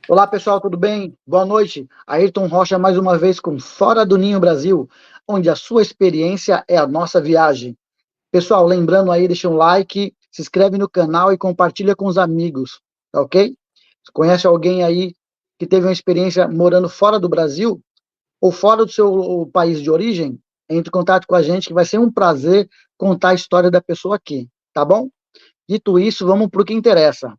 Olá, pessoal, tudo bem? Boa noite. Ayrton Rocha mais uma vez com Fora do Ninho Brasil, onde a sua experiência é a nossa viagem. Pessoal, lembrando aí, deixa um like, se inscreve no canal e compartilha com os amigos, tá ok? Você conhece alguém aí que teve uma experiência morando fora do Brasil ou fora do seu país de origem? Entre em contato com a gente que vai ser um prazer contar a história da pessoa aqui, tá bom? Dito isso, vamos para o que interessa.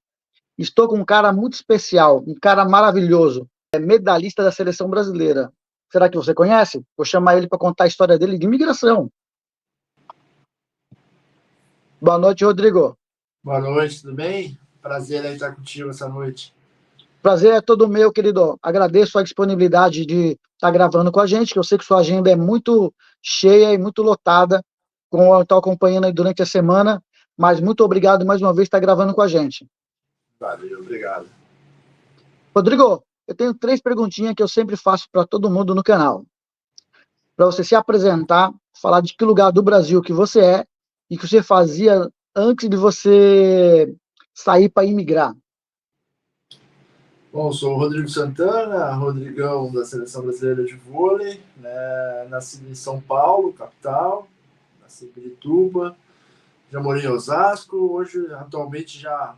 Estou com um cara muito especial, um cara maravilhoso, é medalhista da seleção brasileira. Será que você conhece? Vou chamar ele para contar a história dele de imigração. Boa noite, Rodrigo. Boa noite, tudo bem? Prazer aí estar contigo essa noite. Prazer é todo meu, querido. Agradeço a disponibilidade de estar gravando com a gente, que eu sei que sua agenda é muito cheia e muito lotada, como eu estou acompanhando aí durante a semana, mas muito obrigado mais uma vez por estar gravando com a gente. Valeu, obrigado. Rodrigo, eu tenho 3 perguntinhas que eu sempre faço para todo mundo no canal. Para você se apresentar, falar de que lugar do Brasil que você é e que você fazia antes de você sair para imigrar. Bom, sou o Rodrigo Santana, Rodrigão da Seleção Brasileira de Vôlei, né? Nascido em São Paulo, capital, nasci em Pirituba, já morei em Osasco, hoje, atualmente, já há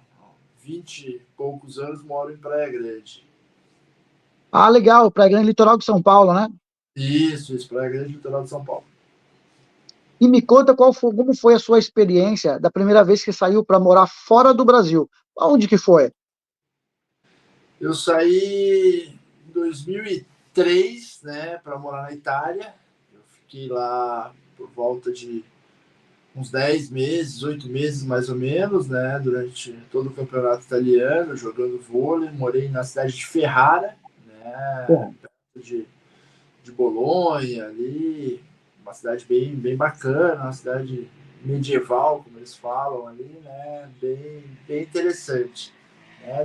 20 e poucos anos, moro em Praia Grande. Ah, legal, Praia Grande, litoral de São Paulo, né? Isso, Praia Grande, litoral de São Paulo. E me conta como foi a sua experiência da primeira vez que saiu para morar fora do Brasil. Onde que foi? Eu saí em 2003, né, para morar na Itália. Eu fiquei lá por volta de uns 10 meses, 8 meses mais ou menos, né, durante todo o campeonato italiano, jogando vôlei. Morei na cidade de Ferrara, né, Bom, perto de Bolonha, ali, uma cidade bem bacana, uma cidade medieval, como eles falam ali, né, bem interessante.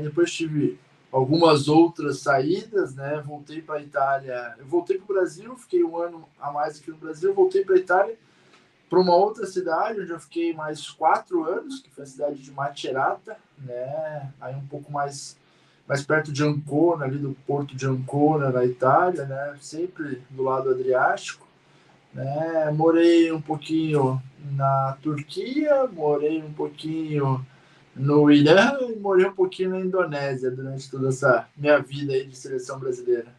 Depois tive algumas outras saídas, né, voltei para a Itália, eu voltei para o Brasil, fiquei um ano a mais aqui no Brasil, voltei para a Itália, para uma outra cidade, onde eu fiquei mais 4 anos, que foi a cidade de Macerata, né? Aí um pouco mais perto de Ancona, ali do porto de Ancona, na Itália, né? Sempre do lado Adriático. Né? Morei um pouquinho na Turquia, morei um pouquinho no Irã e morei um pouquinho na Indonésia durante toda essa minha vida aí de seleção brasileira.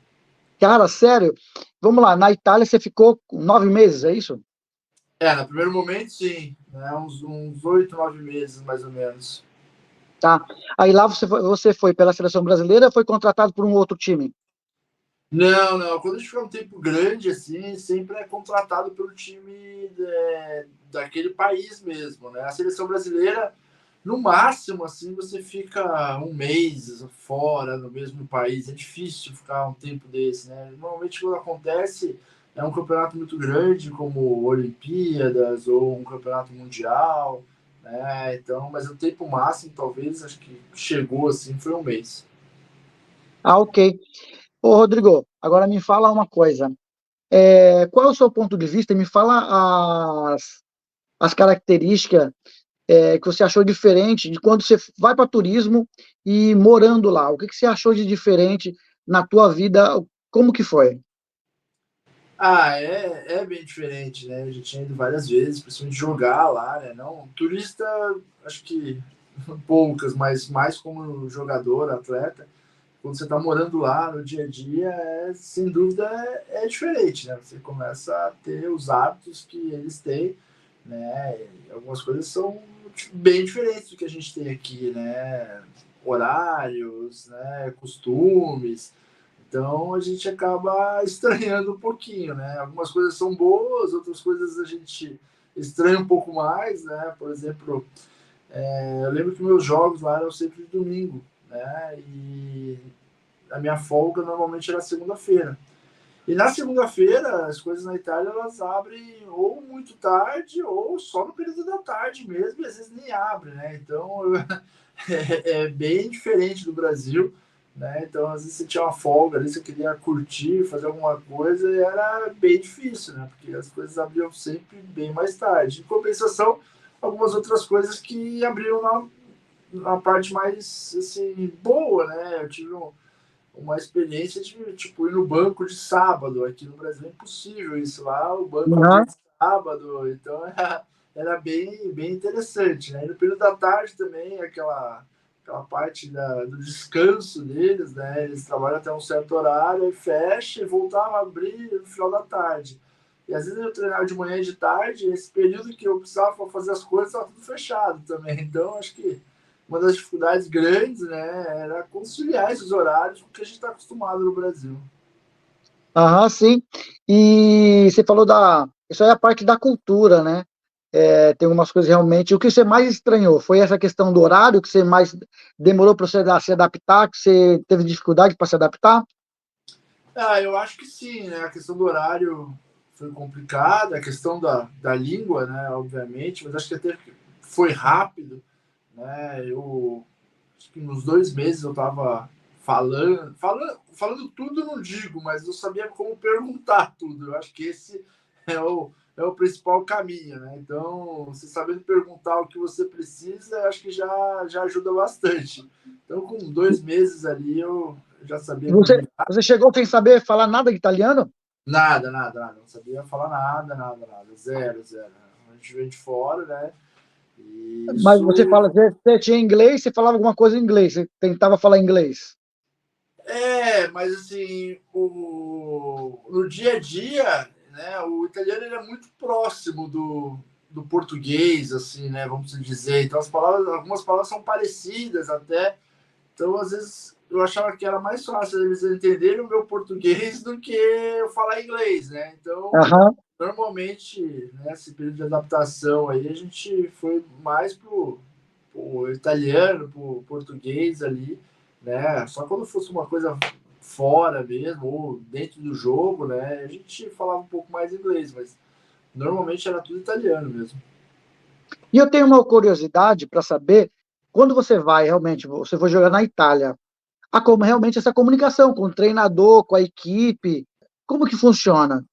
cara, sério? Vamos lá, na Itália você ficou 9 meses, é isso? No primeiro momento, sim, né? Uns 8, 9 meses, mais ou menos. Tá. Aí lá você foi pela seleção brasileira ou foi contratado por um outro time? Não, não. Quando a gente fica um tempo grande, assim, sempre é contratado pelo time daquele país mesmo, né? A seleção brasileira, no máximo, assim, você fica um mês fora no mesmo país. É difícil ficar um tempo desse, né? Normalmente, quando acontece, é um campeonato muito grande, como Olimpíadas ou um campeonato mundial, né? Então, mas o tempo máximo, talvez, acho que chegou, assim, foi um mês. Ah, ok. Ô, Rodrigo, agora me fala uma coisa. Qual é o seu ponto de vista? Me fala as características que você achou diferente de quando você vai para turismo e morando lá. O que você achou de diferente na tua vida? Como que foi? É bem diferente, né? Eu já tinha ido várias vezes, principalmente jogar lá, né? Não, turista, acho que poucas, mas mais como jogador, atleta. Quando você está morando lá no dia a dia, sem dúvida é diferente, né? Você começa a ter os hábitos que eles têm, né? E algumas coisas são bem diferentes do que a gente tem aqui, né? Horários, né? Costumes. Então a gente acaba estranhando um pouquinho, né? Algumas coisas são boas, outras coisas a gente estranha um pouco mais, né? Por exemplo, eu lembro que meus jogos lá eram sempre de domingo, né? E a minha folga normalmente era segunda-feira. E na segunda-feira, as coisas na Itália elas abrem ou muito tarde ou só no período da tarde mesmo, e às vezes nem abre, né? Então é bem diferente do Brasil, né? Então às vezes você tinha uma folga ali, você queria curtir, fazer alguma coisa, e era bem difícil, né? Porque as coisas abriam sempre bem mais tarde. Em compensação, algumas outras coisas que abriam na parte mais assim boa, né? Eu tive uma experiência de, tipo, ir no banco de sábado. Aqui no Brasil é impossível isso lá, o banco abria Aham. de sábado, então era bem, bem interessante, né? E no período da tarde também, aquela parte do descanso deles, né? Eles trabalham até um certo horário, e fecha e voltava a abrir no final da tarde. E às vezes eu treinava de manhã e de tarde, esse período que eu precisava fazer as coisas estava tudo fechado também. Então, acho que uma das dificuldades grandes, né, era conciliar esses horários com o que a gente está acostumado no Brasil. Aham, sim. E você falou da. Isso aí é a parte da cultura, né? É, tem algumas coisas realmente. O que você mais estranhou foi essa questão do horário, que você mais demorou para você se adaptar, que você teve dificuldade para se adaptar? Ah, eu acho que sim, né? A questão do horário foi complicada, a questão da língua, né, obviamente, mas acho que até foi rápido, né? Eu acho que nos 2 meses eu estava falando tudo, não digo, mas eu sabia como perguntar tudo. Eu acho que esse é o principal caminho, né? Então, você sabendo perguntar o que você precisa, acho que já ajuda bastante. Então, com 2 meses ali, eu já sabia me virar. Você chegou sem saber falar nada de italiano? Nada, nada, nada. Não sabia falar nada, nada, nada. Zero, zero. A gente veio de fora, né? E Mas você isso fala, você tinha inglês, você falava alguma coisa em inglês, você tentava falar inglês. mas assim, no dia a dia, né, o italiano ele é muito próximo do português, assim, né, vamos dizer. Então, algumas palavras são parecidas até. Então, às vezes, eu achava que era mais fácil eles entenderem o meu português do que eu falar inglês, né? Então, Aham. normalmente, nesse período de adaptação aí, a gente foi mais pro italiano, pro português ali, né? Só quando fosse uma coisa fora mesmo, ou dentro do jogo, né? A gente falava um pouco mais inglês, mas normalmente era tudo italiano mesmo. E eu tenho uma curiosidade para saber, quando você vai realmente, você for jogar na Itália, como realmente essa comunicação com o treinador, com a equipe, como que funciona?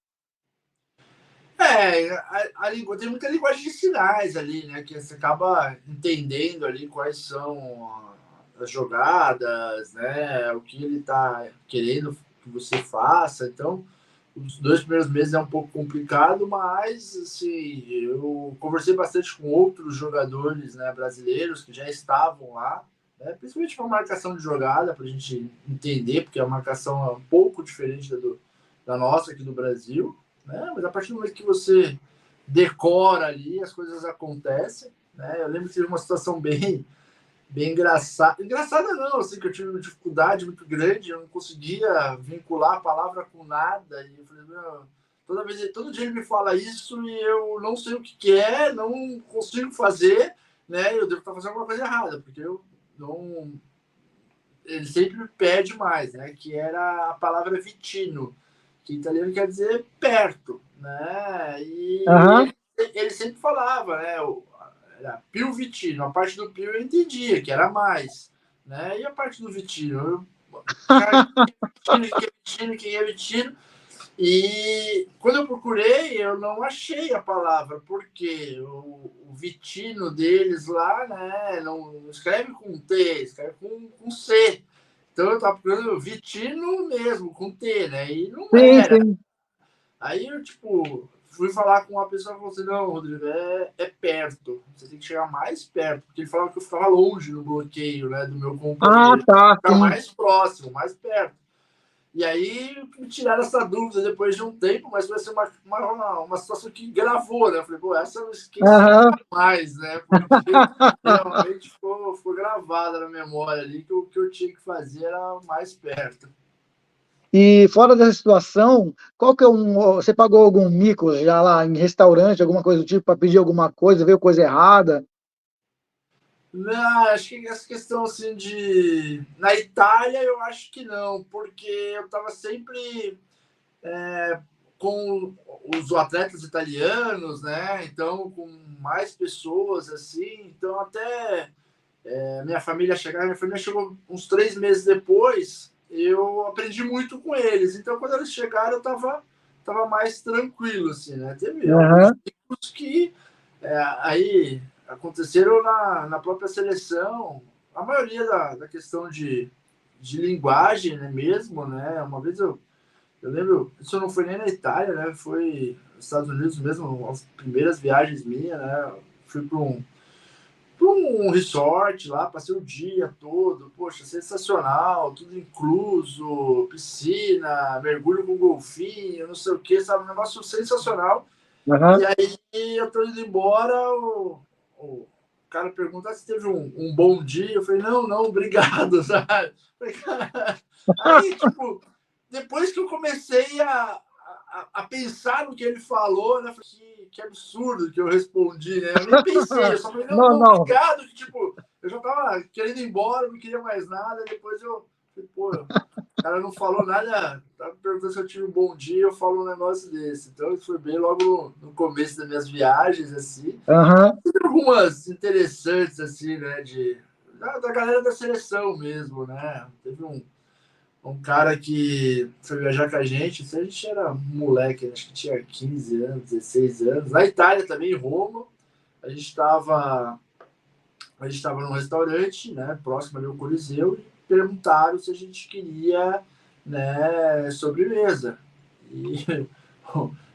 A língua, tem muita linguagem de sinais ali, né? Que você acaba entendendo ali quais são as jogadas, né? O que ele está querendo que você faça. Então, os 2 primeiros meses é um pouco complicado, mas assim, eu conversei bastante com outros jogadores, né, brasileiros que já estavam lá, né, principalmente com a marcação de jogada, para a gente entender, porque a marcação é um pouco diferente da nossa aqui do Brasil, né, mas a partir do momento que você decora ali, as coisas acontecem. Né, eu lembro que teve uma situação bem engraçada. Engraçada não, assim, que eu tive uma dificuldade muito grande, eu não conseguia vincular a palavra com nada. E eu falei, meu, todo dia ele me fala isso e eu não sei o que é, não consigo fazer, né? Eu devo estar fazendo alguma coisa errada, porque eu não. Ele sempre me pede mais, né? Que era a palavra vitino, que em italiano quer dizer perto, né? E Aham, ele sempre falava, né? Era Pio Vitino. A parte do Pio eu entendia, que era mais. Né? E a parte do Vitino? Cara, quem é Vitino? E quando eu procurei, eu não achei a palavra, porque o Vitino deles lá, né, não escreve com T, escreve com C. Então eu estava procurando Vitino mesmo, com T, né? E não sim, era. sim. Aí eu, tipo, fui falar com uma pessoa e falou assim: não, Rodrigo, é perto. Você tem que chegar mais perto. Porque ele falava que eu ficava longe no bloqueio, né, do meu Ah, companheiro. tá, Ficar sim. mais próximo, mais perto. E aí me tiraram essa dúvida depois de um tempo, mas vai ser uma situação que gravou, né? Eu falei, pô, essa eu não esqueço Aham. mais, né? Porque realmente ficou gravada na memória ali que o que eu tinha que fazer era mais perto. E fora dessa situação, qual que é você pagou algum mico já lá em restaurante, alguma coisa do tipo, para pedir alguma coisa, veio coisa errada? Não, acho que essa questão assim de. Na Itália, eu acho que não, porque eu estava sempre com os atletas italianos, né? Então, com mais pessoas assim. Então, até minha família chegou uns 3 meses depois, eu aprendi muito com eles. Então, quando eles chegaram, eu tava mais tranquilo, assim, né? Teve alguns Aham. tipos que aí aconteceram na própria seleção. A maioria da questão de linguagem, né, mesmo, né? Uma vez eu lembro, isso não foi nem na Itália, né? Foi nos Estados Unidos mesmo, as primeiras viagens minhas, né? Fui para um resort lá, passei o dia todo, poxa, sensacional, tudo incluso, piscina, mergulho com golfinho, não sei o que, sabe? Um negócio sensacional. E Aham. aí eu tô indo embora, o cara pergunta se teve um bom dia. Eu falei, não, não, obrigado, sabe? Falei, cara... Aí, tipo, depois que eu comecei a pensar no que ele falou, né? Falei, que absurdo que eu respondi, né? Eu nem pensei, eu só falei, não, Não, não, não. obrigado, que tipo, eu já tava querendo ir embora, não queria mais nada, depois eu falei, pô, o cara não falou nada, tava perguntando se eu tive um bom dia, eu falo um negócio desse. Então, isso foi bem logo no começo das minhas viagens, assim. Aham. Tem algumas interessantes, assim, né, da galera da seleção mesmo, né? Teve um cara que foi viajar com a gente era moleque, acho que tinha 15 anos, 16 anos. Na Itália também, em Roma, a gente estava num restaurante, né, próximo ali ao Coliseu, e perguntaram se a gente queria, né, sobremesa. E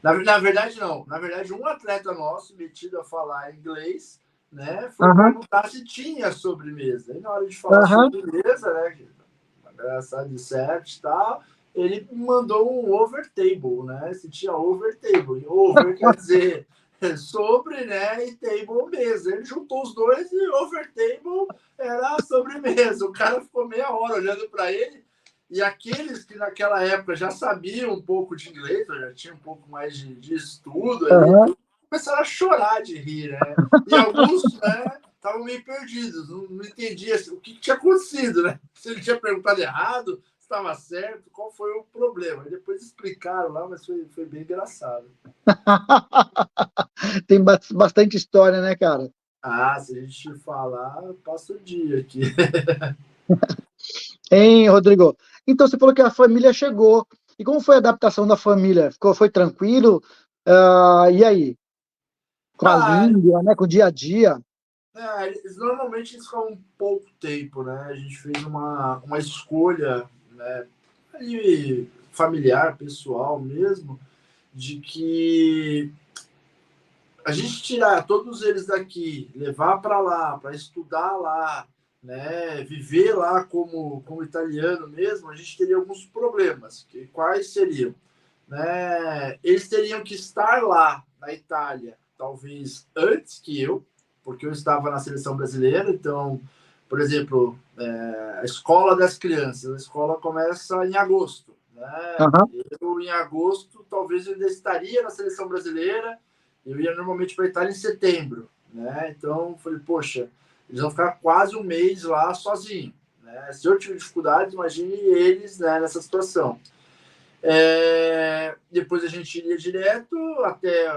na verdade não, na verdade um atleta nosso metido a falar inglês, né, foi Aham. perguntar se tinha sobremesa. E na hora de falar Aham. sobremesa, né, engraçado de certo e tal, ele mandou um over table, né? Se tinha over table. E over quer dizer sobre, né? E table mesa. Ele juntou os dois e over table era a sobremesa. O cara ficou meia hora olhando para ele. E aqueles que naquela época já sabiam um pouco de inglês, já tinham um pouco mais de estudo ali, Aham. tudo, começaram a chorar de rir, né? E alguns, né, estavam meio perdidos, não entendia o que tinha acontecido, né? Se ele tinha perguntado errado, se estava certo, qual foi o problema. E depois explicaram lá, mas foi bem engraçado. Tem bastante história, né, cara? Ah, se a gente falar, passa o dia aqui. Hein, Rodrigo? Então, você falou que a família chegou. E como foi a adaptação da família? Foi tranquilo? E aí? Com a Ah, língua, né? Com o dia a dia? normalmente eles ficam um pouco tempo, né? A gente fez uma escolha, né, aí, familiar, pessoal mesmo, de que a gente tirar todos eles daqui, levar para lá, para estudar lá, né, viver lá como italiano mesmo, a gente teria alguns problemas. Quais seriam? Né? Eles teriam que estar lá na Itália, talvez antes que eu, porque eu estava na seleção brasileira. Então, por exemplo, a escola das crianças, a escola começa em agosto. Né? Aham. Eu, em agosto, talvez eu ainda estaria na seleção brasileira. Eu ia normalmente para a Itália em setembro. Né? Então, falei, poxa, eles vão ficar quase um mês lá sozinho. Né? Se eu tive dificuldades, imagine eles, né, nessa situação. Depois a gente iria direto até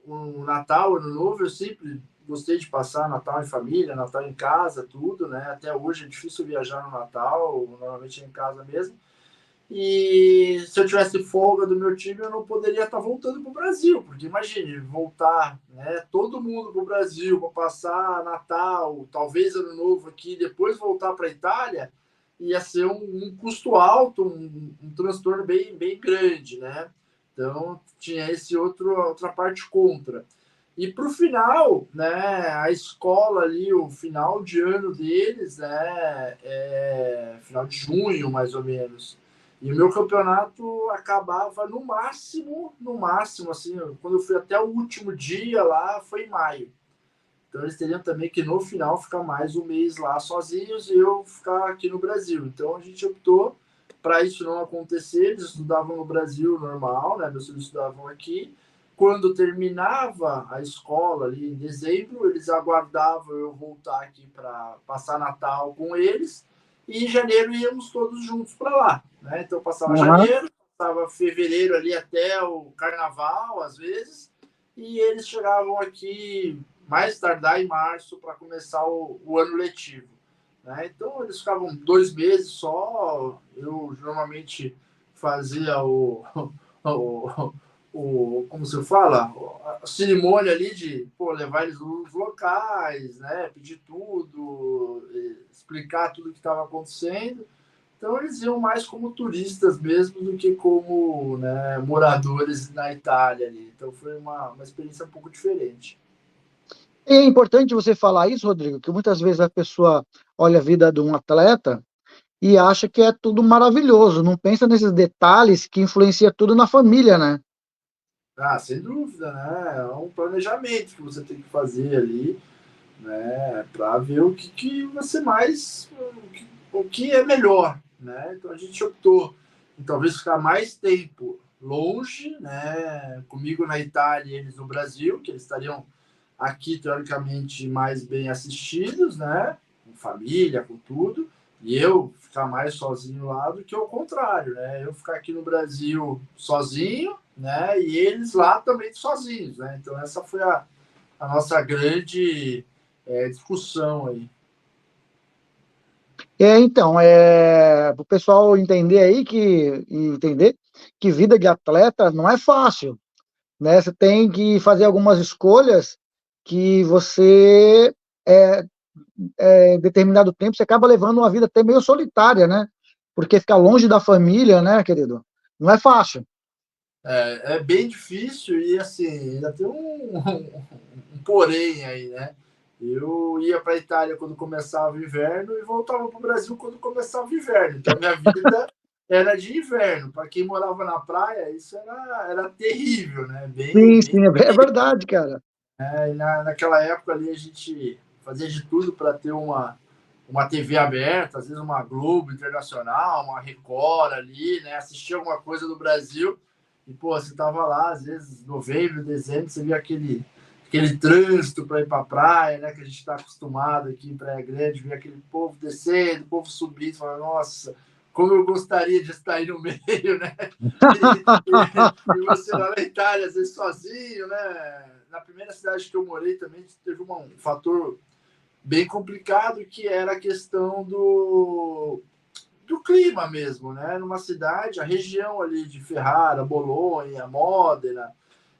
o Natal, Ano Novo. Eu sempre gostei de passar Natal em família, Natal em casa, tudo, né? Até hoje é difícil viajar no Natal, normalmente é em casa mesmo. E se eu tivesse folga do meu time, eu não poderia estar voltando para o Brasil, porque imagine, voltar, né, todo mundo para o Brasil para passar Natal, talvez Ano Novo aqui, depois voltar para a Itália, ia ser um custo alto, um transtorno bem grande, né? Então tinha outra parte contra. E para o final, né, a escola ali, o final de ano deles, né, final de junho mais ou menos. E o meu campeonato acabava no máximo, assim, quando eu fui até o último dia lá, foi em maio. Então eles teriam também que no final ficar mais um mês lá sozinhos e eu ficar aqui no Brasil. Então a gente optou para isso não acontecer. Eles estudavam no Brasil normal, né? Meus filhos estudavam aqui. Quando terminava a escola ali em dezembro, eles aguardavam eu voltar aqui para passar Natal com eles. E em janeiro íamos todos juntos para lá. Né? Então passava Aham. janeiro, passava fevereiro ali até o carnaval, às vezes, e eles chegavam aqui mais tardar em março para começar o ano letivo. Né? Então eles ficavam 2 meses só. Eu normalmente fazia como se fala, a cerimônia ali de levar eles nos locais, né? Pedir tudo, explicar tudo o que estava acontecendo. Então eles iam mais como turistas mesmo do que como, né, moradores na Itália ali. Então foi uma experiência um pouco diferente. E é importante você falar isso, Rodrigo, que muitas vezes a pessoa olha a vida de um atleta e acha que é tudo maravilhoso, não pensa nesses detalhes que influencia tudo na família, né? Ah, sem dúvida, né? É um planejamento que você tem que fazer ali, né, para ver o que você mais, o que é melhor, né? Então a gente optou em talvez ficar mais tempo longe, né? Comigo na Itália e eles no Brasil, que eles estariam aqui teoricamente mais bem assistidos, né? Com família, com tudo, e eu ficar mais sozinho lá do que o contrário, né? Eu ficar aqui no Brasil sozinho, né? E eles lá também sozinhos, né? Então essa foi a nossa grande discussão aí. Então, para o pessoal entender aí que vida de atleta não é fácil, né? Você tem que fazer algumas escolhas que você, é, determinado tempo, você acaba levando uma vida até meio solitária, né? Porque ficar longe da família, né, querido? Não é fácil. É bem difícil e assim, ainda tem um porém aí, né? Eu ia para a Itália quando começava o inverno e voltava para o Brasil quando começava o inverno. Então, minha vida era de inverno. Para quem morava na praia, isso era terrível, né? Sim, Bem, sim, é verdade, cara. naquela época ali a gente fazia de tudo para ter uma TV aberta, às vezes uma Globo Internacional, uma Record ali, né? Assistir alguma coisa do Brasil. E, pô, você tava lá, às vezes, novembro, dezembro, você via aquele trânsito para ir para a praia, né? Que a gente está acostumado aqui em Praia Grande, ver aquele povo descendo, o povo subindo, falando, nossa, como eu gostaria de estar aí no meio, né? E você lá na Itália, às vezes sozinho, né? Na primeira cidade que eu morei também teve um fator bem complicado que era a questão do clima mesmo, né? Numa cidade, a região ali de Ferrara, Bolonha, Modena,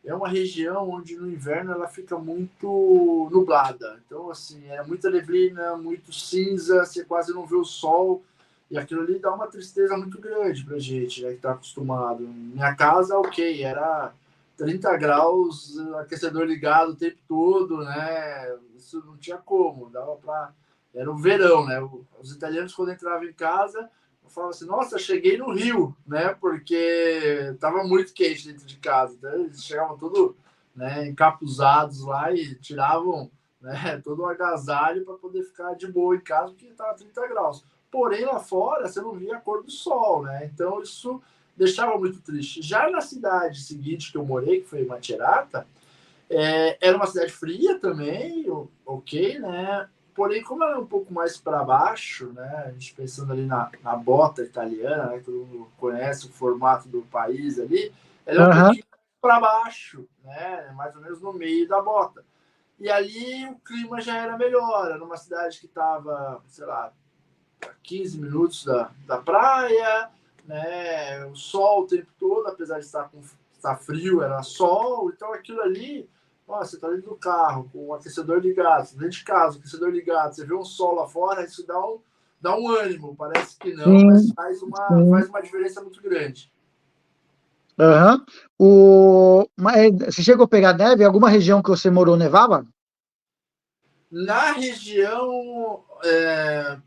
é uma região onde no inverno ela fica muito nublada. Então, assim, é muita neblina, muito cinza, você quase não vê o sol. E aquilo ali dá uma tristeza muito grande pra gente, né, que tá acostumado. Minha casa, ok, era 30 graus, aquecedor ligado o tempo todo, né? Isso não tinha como, dava pra. Era o verão, né? Os italianos, quando entravam em casa, eu falava assim, nossa, cheguei no Rio, né? Porque estava muito quente dentro de casa. Então, eles chegavam todos, né, encapuzados lá e tiravam, né, todo o agasalho para poder ficar de boa em casa, porque estava 30 graus. Porém, lá fora, você não via a cor do sol, né? Então, isso deixava muito triste. Já na cidade seguinte que eu morei, que foi Macerata, era uma cidade fria também, ok, né? Porém, como ela é um pouco mais para baixo, né? A gente pensando ali na bota italiana, né? Todo mundo conhece o formato do país ali, ela é um Aham. pouquinho para baixo, né? Mais ou menos no meio da bota. E ali o clima já era melhor, era uma cidade que estava, sei lá, a 15 minutos da praia, né? O sol o tempo todo, apesar de estar frio, era sol, então aquilo ali, ó, você está dentro do carro, com o aquecedor ligado, dentro de casa, o aquecedor ligado, você vê um sol lá fora, isso dá um ânimo, parece que não, mas Sim, faz sim. uma diferença muito grande. Aham. Você chegou a pegar neve? Em alguma região que você morou nevava? Na região,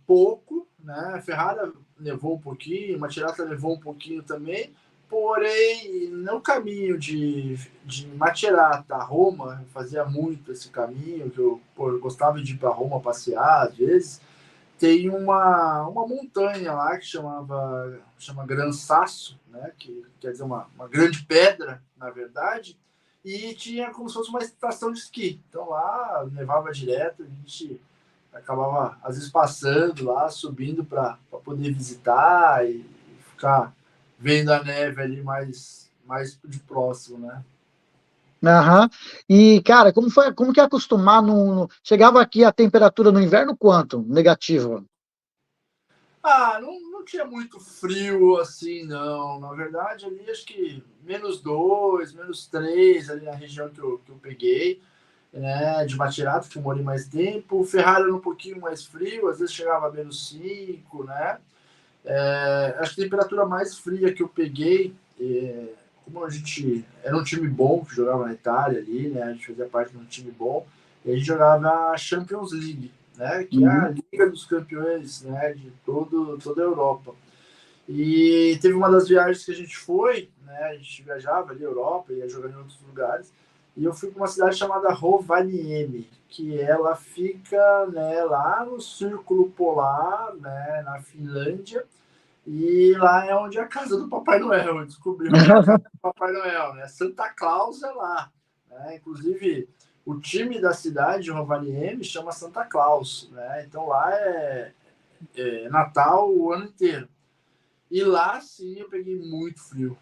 pouco, né? Ferrara levou um pouquinho, Macerata levou um pouquinho também, porém, no caminho de Macerata a Roma, eu fazia muito esse caminho, que eu gostava de ir para Roma passear, às vezes, tem uma montanha lá que chama Gran Sasso, né? Que quer dizer uma grande pedra, na verdade, e tinha como se fosse uma estação de esqui. Então lá nevava direto, a gente acabava às vezes passando lá, subindo para poder visitar e ficar vendo a neve ali mais de próximo, né? Aham. E, cara, como que é acostumar chegava aqui a temperatura no inverno quanto? Negativa. Ah, não tinha muito frio assim, não. Na verdade, ali acho que -2, -3 ali na região que eu peguei, né? De Macerata, que eu morei mais tempo. Ferrara era um pouquinho mais frio, às vezes chegava a -5, né? Acho que a temperatura mais fria que eu peguei, como a gente era um time bom que jogava na Itália ali, né? A gente fazia parte de um time bom, e a gente jogava a Champions League, né? Que é a Uhum. Liga dos Campeões, né? De toda a Europa. E teve uma das viagens que a gente foi, né? A gente viajava ali na Europa, ia jogar em outros lugares. E eu fui para uma cidade chamada Rovaniemi, que ela fica, né, lá no Círculo Polar, né, na Finlândia. E lá é onde é a casa do Papai Noel. Eu descobri onde é a casa do Papai Noel, né? Santa Claus é lá, né? Inclusive, o time da cidade de Rovaniemi chama Santa Claus, né? Então lá é Natal o ano inteiro. E lá, sim, eu peguei muito frio,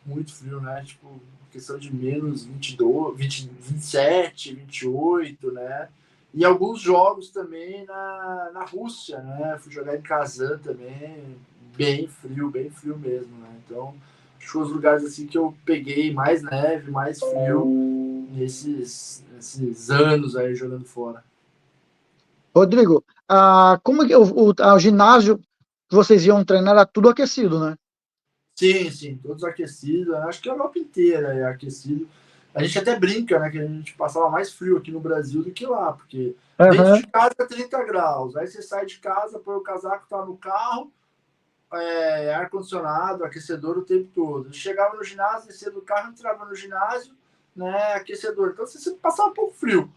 né? Tipo, questão de menos 22, 20, 27, 28, né? E alguns jogos também na Rússia, né? Fui jogar em Kazan também, bem frio mesmo, né? Então, acho que os lugares assim que eu peguei mais neve, mais frio nesses anos aí jogando fora. Rodrigo, como que o ginásio que vocês iam treinar era tudo aquecido, né? Sim, sim, todos aquecidos. Acho que a Europa inteira é aquecido. A gente até brinca, né, que a gente passava mais frio aqui no Brasil do que lá, porque dentro Aham. de casa é 30 graus. Aí você sai de casa, põe o casaco, tá no carro, ar-condicionado, aquecedor o tempo todo. Chegava no ginásio, descia do carro, entrava no ginásio, né, aquecedor. Então você passava um pouco frio.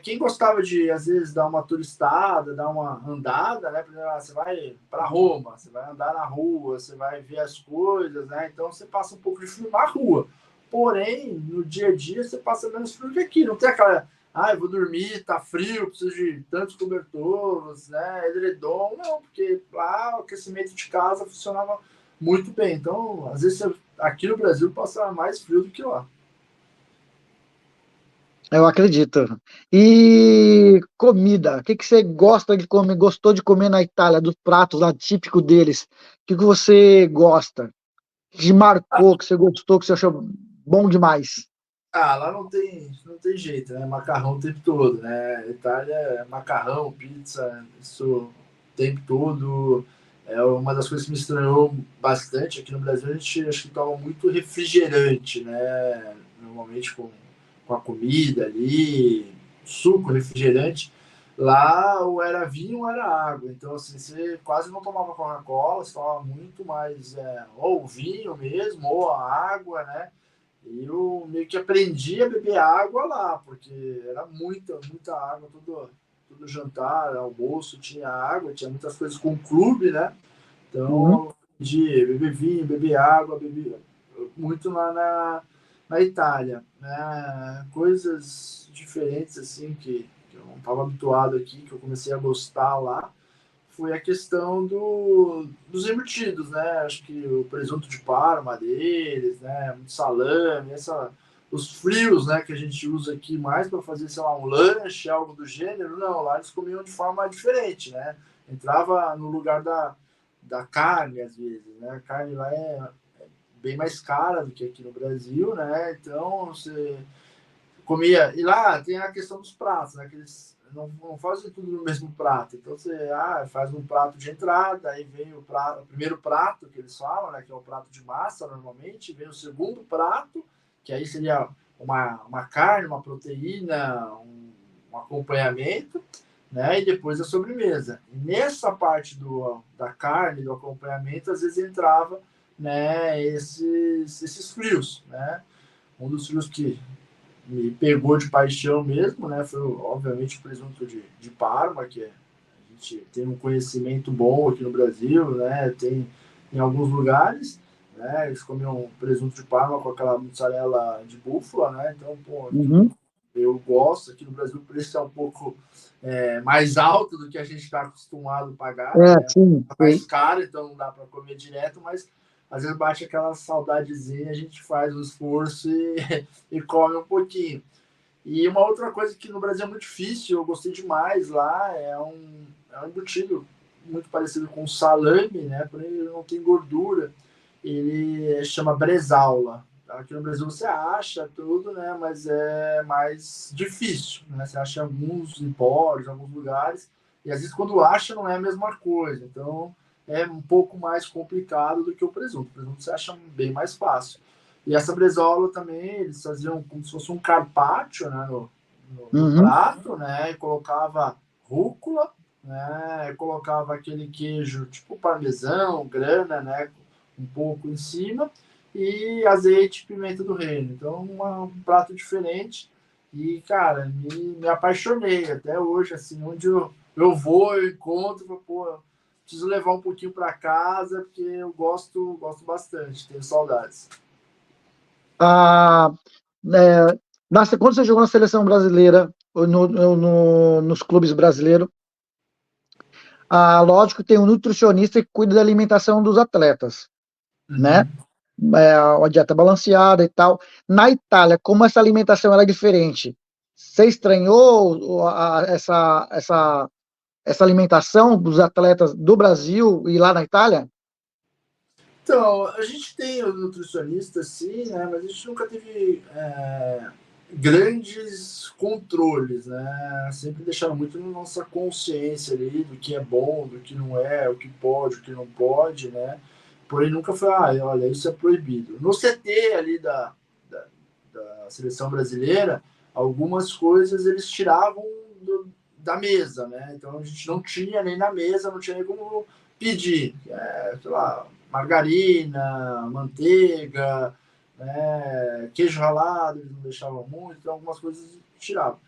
Quem gostava de, às vezes, dar uma turistada, dar uma andada, né? Por exemplo, você vai para Roma, você vai andar na rua, você vai ver as coisas, né? Então você passa um pouco de frio na rua. Porém, no dia a dia, você passa menos frio que aqui. Não tem aquela, eu vou dormir, tá frio, preciso de tantos cobertores, né? Edredom, não, porque lá o aquecimento de casa funcionava muito bem. Então, às vezes, aqui no Brasil passa mais frio do que lá. Eu acredito. E comida, o que que você gosta de comer, gostou de comer na Itália, dos pratos lá típicos deles? O que que você gosta? Que marcou, que você gostou, que você achou bom demais? Lá não tem jeito, né? Macarrão o tempo todo, né? Itália é macarrão, pizza, isso o tempo todo. É uma das coisas que me estranhou bastante. Aqui no Brasil a gente acho que toma muito refrigerante, né? Normalmente com a comida ali, suco, refrigerante. Lá ou era vinho ou era água. Então, assim, você quase não tomava Coca-Cola, você tomava muito mais ou vinho mesmo, ou a água, né? E eu meio que aprendi a beber água lá, porque era muita água, todo jantar, almoço tinha água, tinha muitas coisas com clube, né? Uhum. Então, eu aprendi a beber vinho, beber água, beber muito lá na Itália, né? Coisas diferentes, assim, que eu não estava habituado aqui, que eu comecei a gostar lá, foi a questão dos embutidos, né? Acho que o presunto de Parma deles, né? Muito salame, os frios, né? Que a gente usa aqui mais para fazer, sei lá, um lanche, algo do gênero. Não, lá eles comiam de forma diferente, né? Entrava no lugar da carne, às vezes, né? A carne lá é bem mais cara do que aqui no Brasil, né? Então, você comia. E lá tem a questão dos pratos, né? Que eles não fazem tudo no mesmo prato. Então você faz um prato de entrada, aí vem o primeiro prato que eles falam, né? Que é o prato de massa normalmente, vem o segundo prato, que aí seria uma carne, uma proteína, um acompanhamento, né? E depois a sobremesa. E nessa parte da carne, do acompanhamento, às vezes entrava, né, esses frios, né? Um dos frios que me pegou de paixão mesmo, né? Foi, obviamente, o presunto de Parma, que a gente tem um conhecimento bom aqui no Brasil, né? Tem em alguns lugares, né? Eles comiam presunto de Parma com aquela mussarela de búfala, né? Então, pô, Uhum. eu gosto. Aqui no Brasil o preço é um pouco mais alto do que a gente está acostumado a pagar, É, né? sim, É sim. mais caro, então não dá para comer direto, mas às vezes bate aquela saudadezinha, a gente faz o esforço e come um pouquinho. E uma outra coisa que no Brasil é muito difícil, eu gostei demais lá, é um embutido muito parecido com salame, né? Porém ele não tem gordura. Ele chama bresaola. Aqui no Brasil você acha tudo, né? Mas é mais difícil, né? Você acha em alguns empórios, em alguns lugares, e às vezes quando acha não é a mesma coisa. Então é um pouco mais complicado do que o presunto. O presunto você acha bem mais fácil. E essa brezola também, eles faziam como se fosse um carpaccio, né, no Uhum. prato, né, e colocava rúcula, né, e colocava aquele queijo tipo parmesão, grana, né, um pouco em cima, e azeite e pimenta do reino. Então, um prato diferente. E, cara, me apaixonei até hoje, assim, onde eu vou, eu encontro, pô, preciso levar um pouquinho para casa, porque eu gosto bastante, tenho saudades. Ah, é, quando você jogou na seleção brasileira, ou nos clubes brasileiros, lógico que tem um nutricionista que cuida da alimentação dos atletas, né? Uhum. Uma dieta balanceada e tal. Na Itália, como essa alimentação era diferente, você estranhou essa alimentação dos atletas do Brasil e lá na Itália? Então, a gente tem o nutricionista, sim, né? Mas a gente nunca teve grandes controles, né? Sempre deixaram muito na nossa consciência ali do que é bom, do que não é, o que pode, o que não pode, né? Porém, nunca foi, olha, isso é proibido. No CT ali da, da seleção brasileira, algumas coisas eles tiravam da mesa, né? Então a gente não tinha nem na mesa, não tinha nem como pedir, sei lá, margarina, manteiga, né? Queijo ralado, eles não deixavam muito, então algumas coisas tiravam.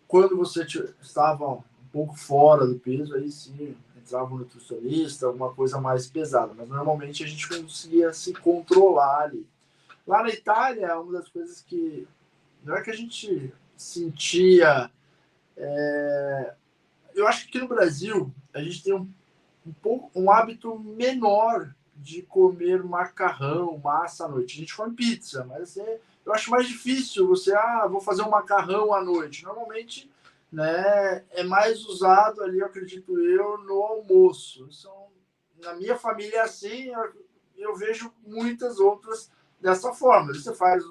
Quando você estava um pouco fora do peso, aí sim entrava um nutricionista, alguma coisa mais pesada, mas normalmente a gente conseguia se controlar ali. Lá na Itália, uma das coisas que não é que a gente sentia. Eu acho que aqui no Brasil a gente tem um hábito menor de comer macarrão, massa à noite. A gente come pizza, mas assim, eu acho mais difícil você, vou fazer um macarrão à noite. Normalmente, né, é mais usado ali, eu acredito eu, no almoço. Na minha família é assim, eu vejo muitas outras dessa forma. Você faz,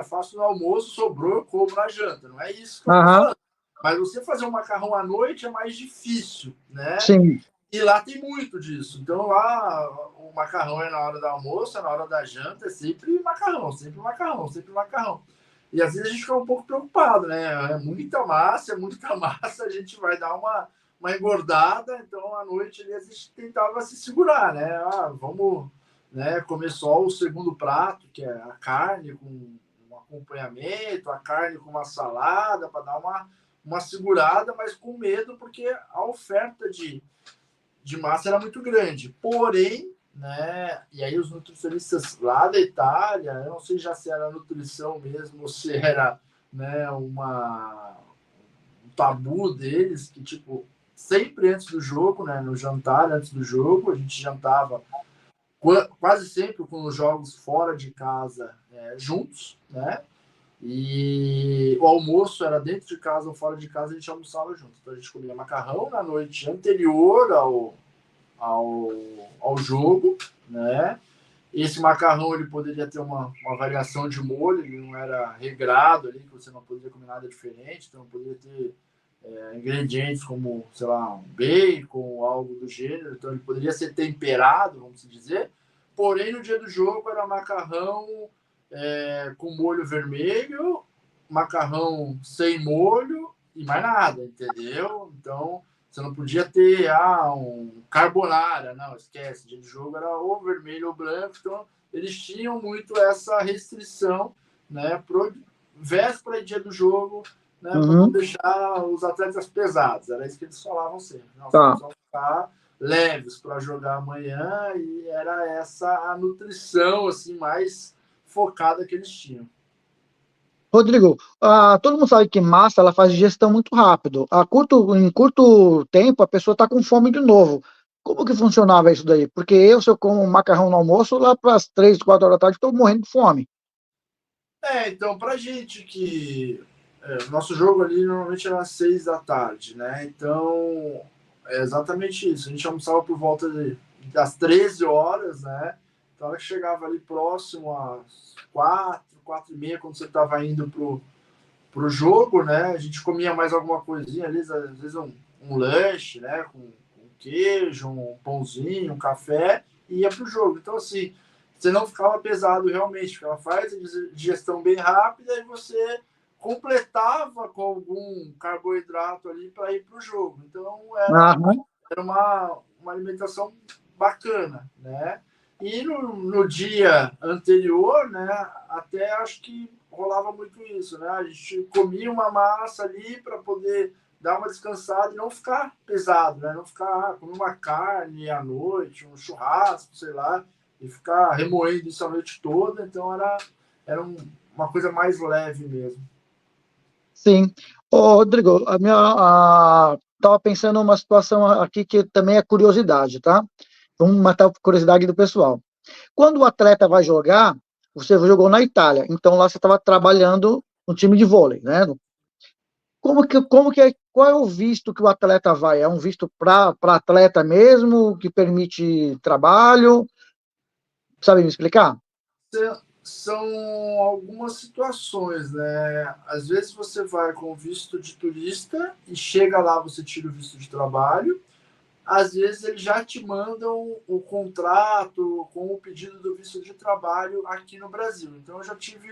faço no almoço, sobrou, eu como na janta. Não é isso que eu estou Aham, falando. Mas você fazer um macarrão à noite é mais difícil, né? sim. E lá tem muito disso. Então lá o macarrão é na hora do almoço, é na hora da janta, é sempre macarrão, sempre macarrão, sempre macarrão. E às vezes a gente fica um pouco preocupado, né? É muita massa, a gente vai dar uma engordada. Então à noite ali, a gente tentava se segurar, né? Vamos, né, comer só o segundo prato, que é a carne com um acompanhamento, a carne com uma salada, para dar uma segurada, mas com medo, porque a oferta de massa era muito grande. Porém, né, e aí os nutricionistas lá da Itália, eu não sei já se era nutrição mesmo ou se era, né, um tabu deles, que tipo, sempre antes do jogo, né, no jantar antes do jogo, a gente jantava quase sempre com os jogos fora de casa, juntos, né? E o almoço era dentro de casa ou fora de casa, a gente almoçava junto. Então a gente comia macarrão na noite anterior ao, ao jogo, né? Esse macarrão ele poderia ter uma variação de molho, ele não era regrado ali, que você não poderia comer nada diferente, então poderia ter ingredientes como, sei lá, um bacon, algo do gênero, então ele poderia ser temperado, vamos dizer. Porém, no dia do jogo era macarrão com molho vermelho, macarrão sem molho e mais nada, entendeu? Então, você não podia ter um carbonara, não, esquece. Dia de jogo era ou vermelho ou branco, então eles tinham muito essa restrição, né, pro véspera e dia do jogo, né, para não Uhum, deixar os atletas pesados. Era isso que eles falavam sempre. Nós tá. vamos ficar leves para jogar amanhã e era essa a nutrição assim mais focada que eles tinham. Rodrigo, todo mundo sabe que massa ela faz digestão muito rápido. Em curto tempo, a pessoa está com fome de novo. Como que funcionava isso daí? Porque se eu como um macarrão no almoço, lá para as 3, 4 horas da tarde, estou morrendo de fome. Então, pra gente que. Nosso jogo ali normalmente era às 6 da tarde, né? Então, é exatamente isso. A gente almoçava por volta das 13 horas, né? Então, a hora que chegava ali próximo às 4, 4 e meia, quando você estava indo pro jogo, né? A gente comia mais alguma coisinha ali, às vezes um lanche, né? Com queijo, um pãozinho, um café, e ia para o jogo. Então, assim, você não ficava pesado realmente, porque ela faz a digestão bem rápida e você completava com algum carboidrato ali para ir para o jogo. Então, Aham. era uma alimentação bacana, né? E no dia anterior, né, até acho que rolava muito isso, né? A gente comia uma massa ali para poder dar uma descansada e não ficar pesado, né? Não ficar comendo uma carne à noite, um churrasco, sei lá, e ficar remoendo isso a noite toda. Então uma coisa mais leve mesmo. Sim. Ô, Rodrigo, tava pensando numa situação aqui que também é curiosidade, tá? Vamos matar a curiosidade do pessoal. Quando o atleta vai jogar, você jogou na Itália, então lá você estava trabalhando no time de vôlei, né? Qual é o visto que o atleta vai? É um visto para atleta mesmo, que permite trabalho? Sabe me explicar? São algumas situações, né? Às vezes você vai com visto de turista e chega lá, você tira o visto de trabalho. Às vezes eles já te mandam o contrato com o pedido do visto de trabalho aqui no Brasil. Então eu já tive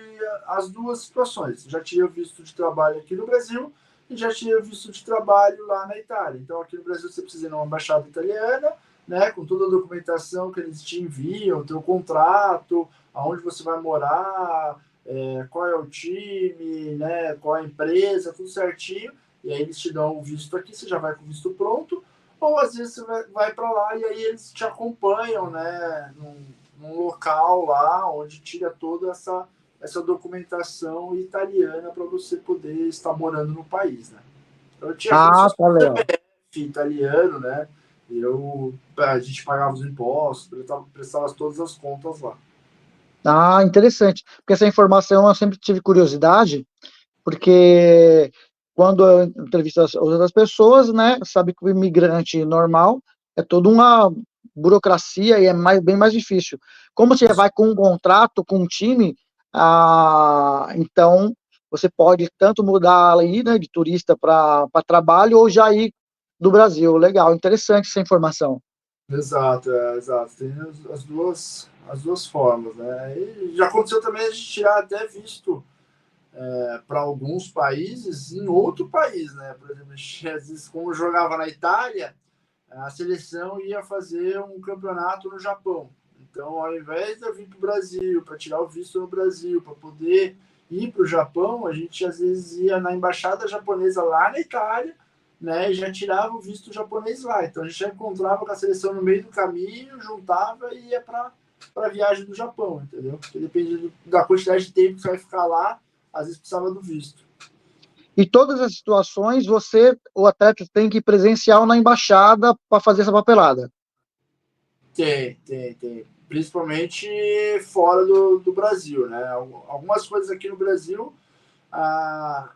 as duas situações. Já tinha visto de trabalho aqui no Brasil e já tinha visto de trabalho lá na Itália. Então aqui no Brasil você precisa ir numa embaixada italiana, né, com toda a documentação que eles te enviam, teu contrato, aonde você vai morar, qual é o time, né, qual é a empresa, tudo certinho. E aí eles te dão o visto aqui, você já vai com o visto pronto. Ou às vezes você vai para lá e aí eles te acompanham, né, num local lá onde tira toda essa documentação italiana para você poder estar morando no país, né? Então eu tinha como se Ah, fosse tá um legal. CPF italiano, né? A gente pagava os impostos, prestava todas as contas lá. Ah, interessante. Porque essa informação eu sempre tive curiosidade, porque quando eu entrevisto as outras pessoas, né, sabe que o imigrante normal é toda uma burocracia e é bem mais difícil. Como você vai com um contrato, com um time, então você pode tanto mudar aí, né, de turista para trabalho ou já ir do Brasil. Legal, interessante essa informação. Exato, exato. Tem as duas formas, né? E já aconteceu também a gente tirar até visto para alguns países em outro país, né? Por exemplo, às vezes, como eu jogava na Itália, a seleção ia fazer um campeonato no Japão. Então, ao invés de eu vir para o Brasil, para tirar o visto no Brasil, para poder ir para o Japão, a gente às vezes ia na embaixada japonesa lá na Itália, né? E já tirava o visto japonês lá. Então, a gente já encontrava com a seleção no meio do caminho, juntava e ia para a viagem do Japão, entendeu? Porque depende da quantidade de tempo que você vai ficar lá, às vezes precisava do visto. E todas as situações, o atleta tem que ir presencial na embaixada para fazer essa papelada. Tem. Principalmente fora do Brasil, né? Algumas coisas aqui no Brasil, a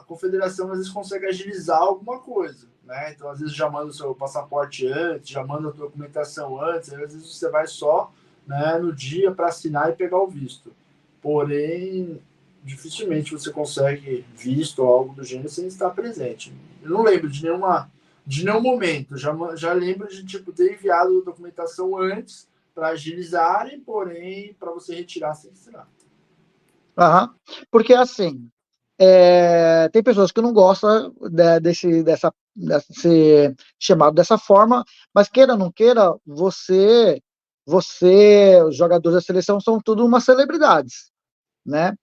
confederação às vezes consegue agilizar alguma coisa, né? Então, às vezes já manda o seu passaporte antes, já manda a documentação antes, às vezes você vai só, né, no dia para assinar e pegar o visto. Porém, dificilmente você consegue visto ou algo do gênero sem estar presente. Eu não lembro de nenhum momento. Já lembro de tipo, ter enviado a documentação antes para agilizarem, porém, para você retirar sem assinar. Aham. Porque, assim, tem pessoas que não gostam desse chamado dessa forma, mas queira ou não queira, os jogadores da seleção são tudo umas celebridades, né?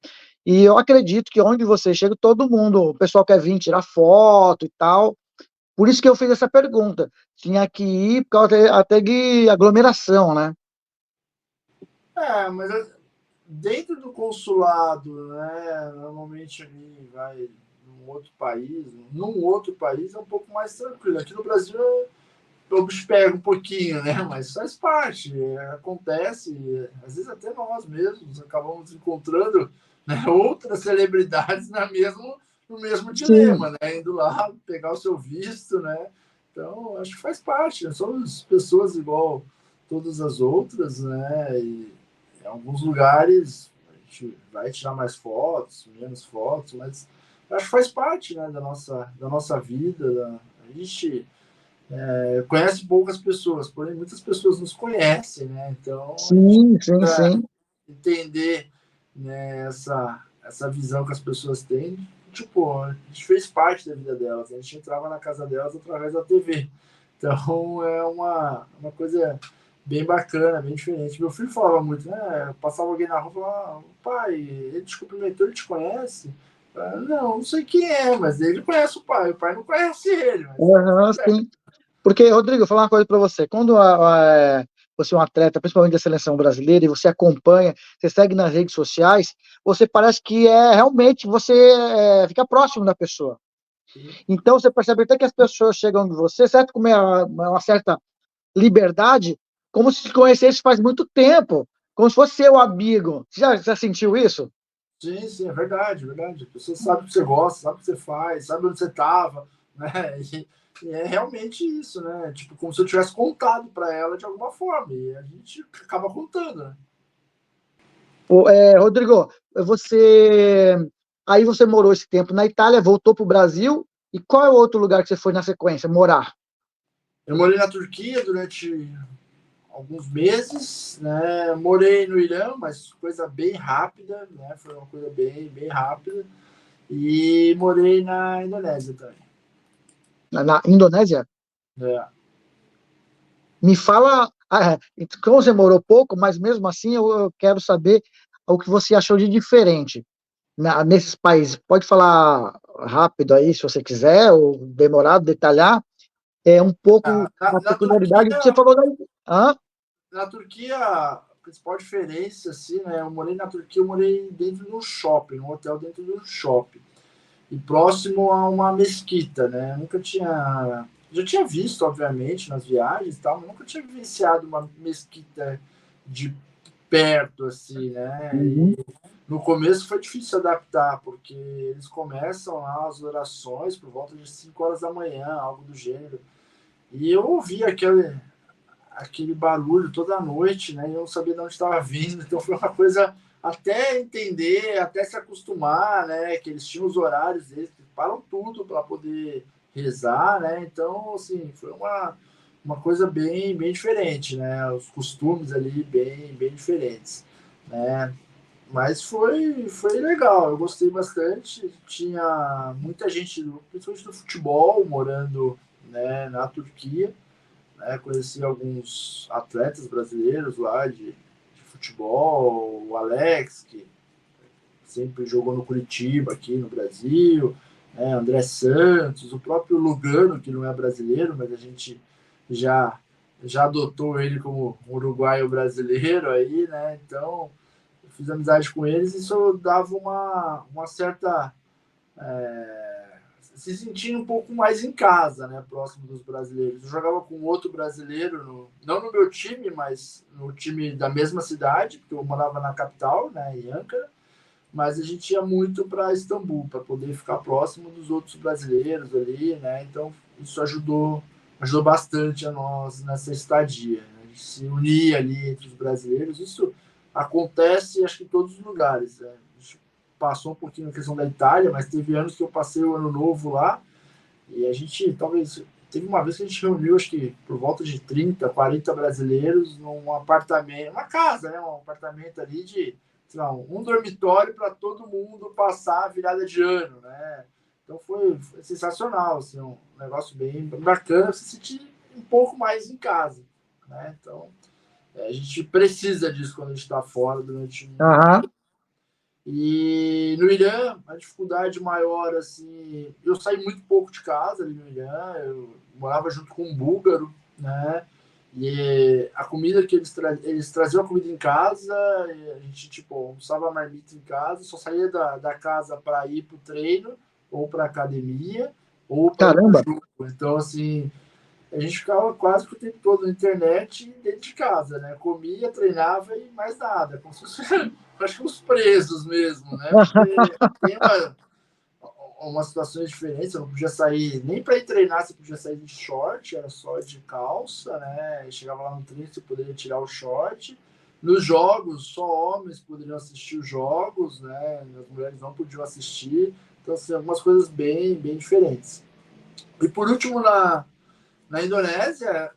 E eu acredito que onde você chega, todo mundo, o pessoal quer vir tirar foto e tal. Por isso que eu fiz essa pergunta. Tinha que ir por causa até de aglomeração, né? Mas dentro do consulado, né, normalmente ali vai num outro país é um pouco mais tranquilo. Aqui no Brasil o bicho pega um pouquinho, né? Mas faz parte, acontece. Às vezes até nós mesmos acabamos encontrando, né, outras celebridades no mesmo Sim. dilema, né? Indo lá pegar o seu visto, né? Então, acho que faz parte. Né? Somos pessoas igual todas as outras, né? E em alguns lugares a gente vai tirar mais fotos, menos fotos, mas acho que faz parte, né, da nossa vida. A gente conhece poucas pessoas, porém muitas pessoas nos conhecem, né? Então a gente Sim, sim, precisa sim. entender, né, essa visão que as pessoas têm. Tipo, a gente fez parte da vida delas, a gente entrava na casa delas através da TV. Então é uma coisa bem bacana, bem diferente. Meu filho falava muito, né? Passava alguém na rua e falava, pai, ele te cumprimentou, ele te conhece? Não, não sei quem é, mas ele conhece o pai não conhece ele, mas ele Aham, sim. Porque, Rodrigo, vou falar uma coisa para você. Quando você é um atleta, principalmente da seleção brasileira, e você acompanha, você segue nas redes sociais, você parece que realmente você fica próximo da pessoa. conhece. Então, você percebe até que as pessoas chegam de você, certo? Com uma certa liberdade, como se conhecesse faz muito tempo, como se fosse seu amigo. Você já sentiu isso? Sim, sim, é verdade, é verdade. A pessoa sabe o que você gosta, sabe o que você faz, sabe onde você estava, né? E é realmente isso, né? Tipo, como se eu tivesse contado para ela de alguma forma. E a gente acaba contando, né? Rodrigo, aí você morou esse tempo na Itália, voltou para o Brasil, e qual é o outro lugar que você foi na sequência, morar? Eu morei na Turquia durante alguns meses, né? Morei no Irã, mas coisa bem rápida, né? Foi uma coisa bem, bem rápida. E morei na Indonésia também. Na Indonésia? É. Me fala, como você morou pouco, mas mesmo assim eu quero saber o que você achou de diferente nesses países. Pode falar rápido aí, se você quiser, ou demorado, detalhar, um pouco Na, da na Turquia, peculiaridade que você falou da. Hã? na Turquia, a principal diferença, assim, né? Eu morei na Turquia, eu morei dentro de um shopping, um hotel dentro de um shopping. E próximo a uma mesquita, né? Eu nunca tinha. Já tinha visto, obviamente, nas viagens e tal, mas nunca tinha vivenciado uma mesquita de perto, assim, né? Uhum. E no começo foi difícil se adaptar, porque eles começam lá as orações por volta de 5 horas da manhã, algo do gênero. E eu ouvi aquele barulho toda noite, né? E eu não sabia de onde estava vindo, então foi uma coisa até entender, até se acostumar, né? Que eles tinham os horários deles, que param tudo para poder rezar, né? Então, assim, foi uma coisa bem, bem diferente, né? Os costumes ali bem, bem diferentes, né? Mas foi legal, eu gostei bastante. Tinha muita gente, principalmente do futebol, morando, né, na Turquia, né? Conheci alguns atletas brasileiros lá de futebol, o Alex, que sempre jogou no Curitiba aqui no Brasil, né? André Santos, o próprio Lugano, que não é brasileiro, mas a gente já já adotou ele como uruguaio brasileiro aí, né? Então, eu fiz amizade com eles e isso dava uma certa se sentindo um pouco mais em casa, né, próximo dos brasileiros. Eu jogava com outro brasileiro, não no meu time, mas no time da mesma cidade, porque eu morava na capital, né, em Ankara, mas a gente ia muito para Istambul para poder ficar próximo dos outros brasileiros ali, né? Então isso ajudou bastante a nós nessa estadia, né? A gente se unir ali entre os brasileiros. Isso acontece, acho que em todos os lugares. Né? A gente passou um pouquinho na questão da Itália, mas teve anos que eu passei o ano novo lá e a gente talvez teve uma vez que a gente reuniu, acho que por volta de 30, 40 brasileiros num apartamento, uma casa, né? Um apartamento ali de, sei lá, um dormitório para todo mundo passar a virada de ano, né? Então foi sensacional, assim, um negócio bem bacana, se sentir um pouco mais em casa, né? Então a gente precisa disso quando a gente está fora durante um Aham. e no Irã, a dificuldade maior, assim, eu saí muito pouco de casa ali no Irã, eu morava junto com um búlgaro, né? E a comida que eles traziam a comida em casa, a gente, tipo, almoçava a marmita em casa, só saía da casa para ir pro treino, ou para academia, ou para ir pro Caramba. jogo. Então, assim, a gente ficava quase que o tempo todo na internet e dentro de casa, né? Comia, treinava e mais nada. Como se fosse, acho que os presos mesmo, né? Porque tem umas situações diferentes, eu não podia sair nem para ir treinar, você podia sair de short, era só de calça, né? E chegava lá no treino, você poderia tirar o short. Nos jogos, só homens poderiam assistir os jogos, né? As mulheres não podiam assistir. Então, assim, algumas coisas bem, bem diferentes. E por último, Na Indonésia,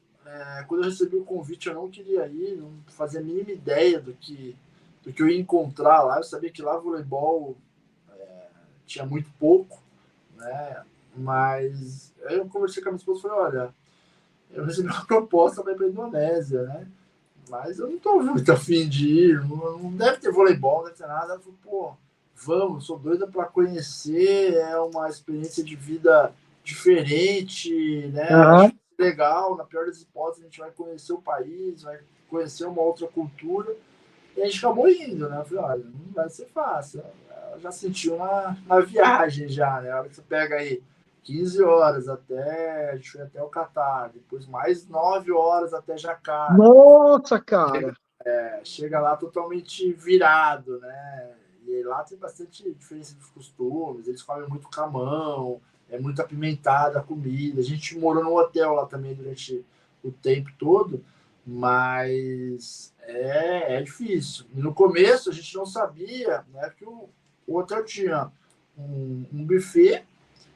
quando eu recebi o convite, eu não queria ir, não fazia a mínima ideia do que eu ia encontrar lá. Eu sabia que lá voleibol tinha muito pouco, né? Mas aí eu conversei com a minha esposa e falei, olha, eu recebi uma proposta para ir para a Indonésia, né? Mas eu não estou muito afim de ir, não deve ter voleibol, não deve ter nada. Ela falou, pô, vamos, sou doida para conhecer, é uma experiência de vida diferente, né? Aham. Acho legal, na pior das hipóteses, a gente vai conhecer o país, vai conhecer uma outra cultura. E a gente acabou indo, né? Eu falei, olha, não vai ser fácil. Ela já sentiu na viagem já, né? A hora que você pega aí 15 horas até, a gente foi até o Catar, depois mais 9 horas até Jacarta. Nossa, cara. Chega lá totalmente virado, né? E lá tem bastante diferença dos costumes, eles comem muito camão, é muito apimentada a comida. A gente morou no hotel lá também durante o tempo todo, mas é difícil. E no começo a gente não sabia, né, que o hotel tinha um buffet,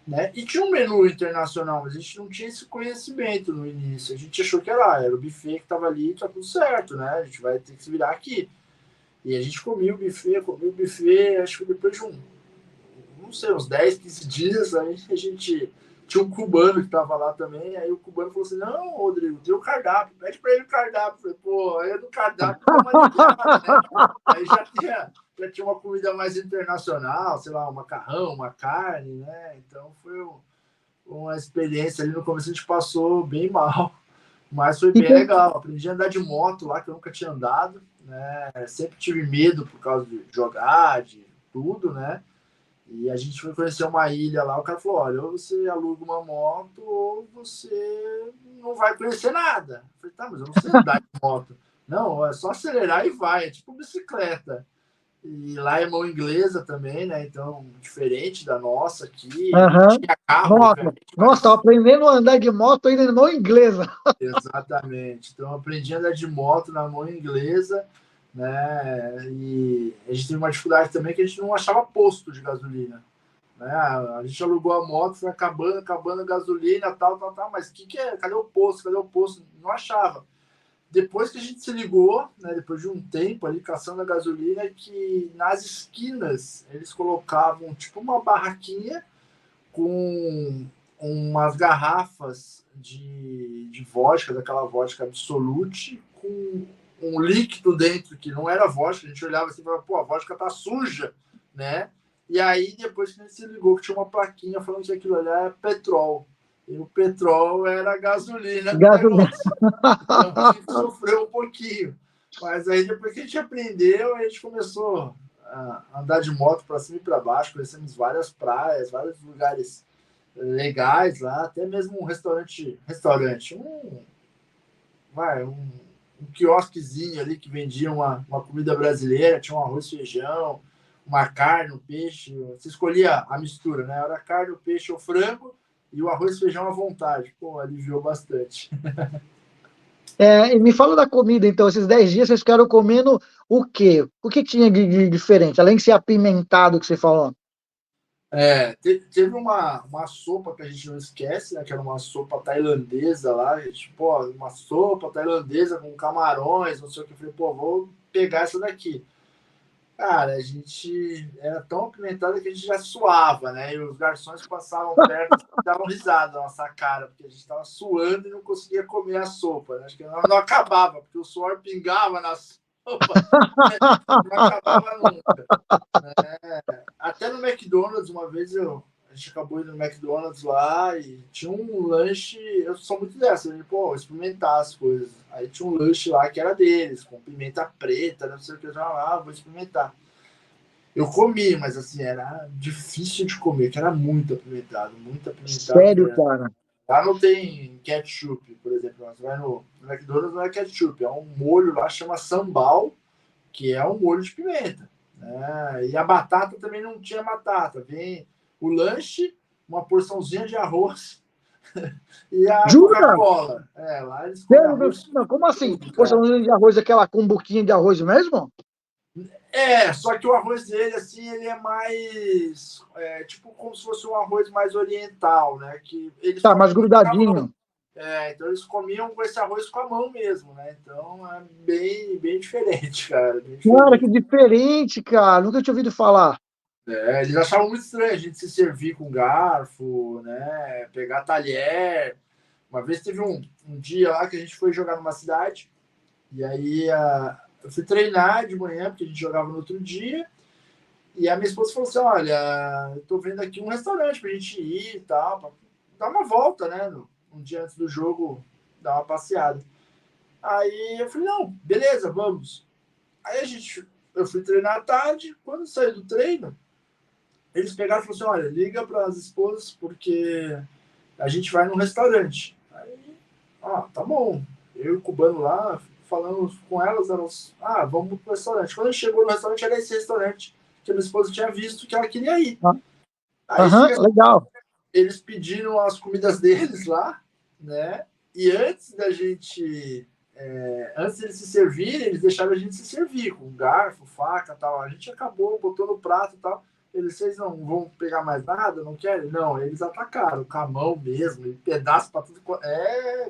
né? E tinha um menu internacional, mas a gente não tinha esse conhecimento no início. A gente achou que era o buffet que estava ali, tá tudo certo, né? A gente vai ter que se virar aqui. E a gente comia o buffet, acho que depois de não sei, uns 10, 15 dias, aí a gente tinha um cubano que estava lá também, aí o cubano falou assim, não, Rodrigo, tem o cardápio, pede para ele o cardápio. Eu falei, pô, aí é do cardápio, vamos aliviar, né? Aí já tinha uma comida mais internacional, sei lá, um macarrão, uma carne, né? Então foi uma experiência ali no começo, a gente passou bem mal, mas foi E bem legal. Aprendi a andar de moto lá, que eu nunca tinha andado, né? Sempre tive medo por causa de jogar, de tudo, né? E a gente foi conhecer uma ilha lá, o cara falou, olha, ou você aluga uma moto ou você não vai conhecer nada. Eu falei, tá, mas eu não sei andar de moto. Não, é só acelerar e vai, é tipo bicicleta. E lá é mão inglesa também, né? Então, diferente da nossa aqui. Aham. Tinha carro, Nossa, obviamente, nossa, tava mas aprendendo a andar de moto ainda não inglesa. exatamente. Então, aprendi a andar de moto na mão inglesa, né? E a gente teve uma dificuldade também que a gente não achava posto de gasolina. Né? A gente alugou a moto, foi acabando a gasolina, tal, mas que é? Cadê o posto? Cadê o posto? Não achava. Depois que a gente se ligou, né, depois de um tempo ali caçando a gasolina, que nas esquinas eles colocavam tipo uma barraquinha com umas garrafas de vodka, daquela vodka Absolute, com um líquido dentro que não era vodka. A gente olhava assim e falava, pô, a vodka tá suja, né? E aí, depois que a gente se ligou, que tinha uma plaquinha falando que aquilo ali é petróleo. E o petróleo era a gasolina do Gasolina. negócio. Então a gente sofreu um pouquinho. Mas aí, depois que a gente aprendeu, a gente começou a andar de moto para cima e para baixo. Conhecemos várias praias, vários lugares legais lá, até mesmo um restaurante, um quiosquezinho ali que vendia uma comida brasileira, tinha um arroz, feijão, uma carne, um peixe. Você escolhia a mistura, né? Era a carne, o peixe, o frango e o arroz e feijão à vontade. Pô, aliviou bastante. E me fala da comida, então, esses 10 dias vocês ficaram comendo o quê? O que tinha de diferente, além de ser apimentado que você falou? Teve uma sopa que a gente não esquece, né? Que era uma sopa tailandesa lá, tipo, uma sopa tailandesa com camarões, não sei o que. Eu falei, pô, vou pegar essa daqui. Cara, a gente era tão apimentada que a gente já suava, né? E os garçons passavam perto e davam risada na nossa cara, porque a gente estava suando e não conseguia comer a sopa, né? Acho que não acabava, porque o suor pingava na sopa, não acabava nunca. Até no McDonald's, uma vez a gente acabou indo no McDonald's lá e tinha um lanche. Eu sou muito dessa, né? Pô, experimentar as coisas. Aí tinha um lanche lá que era deles, com pimenta preta, não sei o que. Eu já, vou experimentar. Eu comi, mas assim, era difícil de comer, que era muito apimentado Sério, mesmo. cara? Lá não tem ketchup, por exemplo. Você vai no McDonald's, não é ketchup, é um molho lá, chama sambal, que é um molho de pimenta. Né? E a batata também não tinha batata. Vem o lanche, uma porçãozinha de arroz e a Jura? Coca-Cola. Lá eles comem Sério? arroz Não, como assim? tudo, cara. Porção de arroz, aquela com buquinha de arroz mesmo? Só que o arroz dele, assim, ele é mais... tipo como se fosse um arroz mais oriental, né? Que eles Tá, comem mais muito camão. grudadinho. Então eles comiam com esse arroz com a mão mesmo, né? Então é bem diferente, cara. Bem Cara, que diferente. diferente, cara. Nunca tinha ouvido falar. Eles achavam muito estranho a gente se servir com garfo, né? Pegar talher. Uma vez teve um dia lá que a gente foi jogar numa cidade, e aí eu fui treinar de manhã, porque a gente jogava no outro dia, e a minha esposa falou assim: olha, eu tô vendo aqui um restaurante pra gente ir e tal, pra dar uma volta, né? Um dia antes do jogo, dar uma passeada. Aí eu falei: não, beleza, vamos. Aí eu fui treinar à tarde, quando saiu do treino, eles pegaram e falaram assim: olha, liga para as esposas, porque a gente vai num restaurante. Aí, tá bom. Eu e o cubano lá, falando com elas, vamos pro restaurante. Quando a gente chegou no restaurante, era esse restaurante que a minha esposa tinha visto que ela queria ir. Aí Aham, legal. eles pediram as comidas deles lá, né? E antes deles se servirem, eles deixaram a gente se servir com garfo, faca, tal. A gente acabou, botou no prato e tal. Vocês não vão pegar mais nada? Não querem? Não, eles atacaram com a mão mesmo, pedaço para tudo.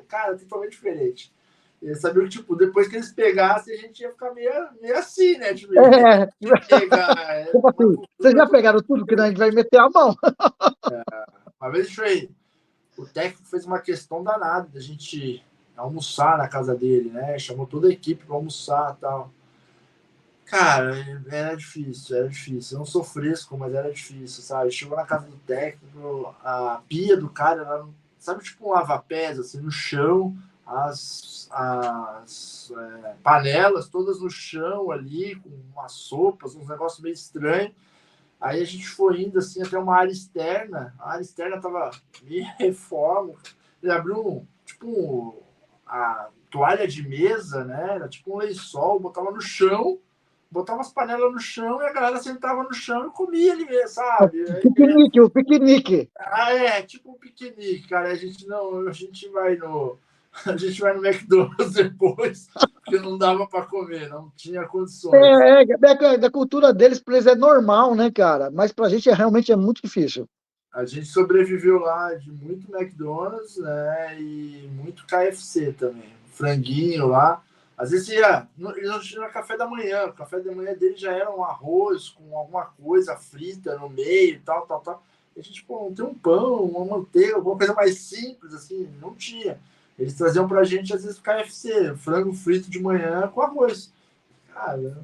Cara, totalmente diferente. Eles sabiam que, tipo, depois que eles pegassem, a gente ia ficar meio assim, né? Tipo, É, pegar. tipo assim, vocês já pegaram tudo que a gente vai meter a mão. Uma vez foi. O técnico fez uma questão danada da gente almoçar na casa dele, né? Chamou toda a equipe para almoçar e tal. Cara, era difícil, era difícil. Eu não sou fresco, mas era difícil, sabe? Chegou na casa do técnico, a pia do cara era, sabe, tipo um lava-pés, assim, no chão, as panelas todas no chão ali, com umas sopas, uns negócios meio estranhos. Aí a gente foi indo assim até uma área externa. A área externa tava meio reforma. Ele abriu a toalha de mesa, né? Era tipo um lençol, botava no chão, botava as panelas no chão e a galera sentava no chão e comia ali mesmo, sabe? O piquenique. Tipo um piquenique, cara. A gente vai no McDonald's depois, porque não dava para comer, não tinha condições. Da cultura deles, para eles é normal, né, cara? Mas pra gente realmente é muito difícil. A gente sobreviveu lá de muito McDonald's, né? E muito KFC também. Franguinho lá. Às vezes eles não tinham café da manhã. O café da manhã dele já era um arroz com alguma coisa frita no meio, tal, tal, tal. E a gente, pô, não tem um pão, uma manteiga, alguma coisa mais simples, assim, não tinha. Eles traziam pra gente, às vezes, KFC, frango frito de manhã com arroz. Cara,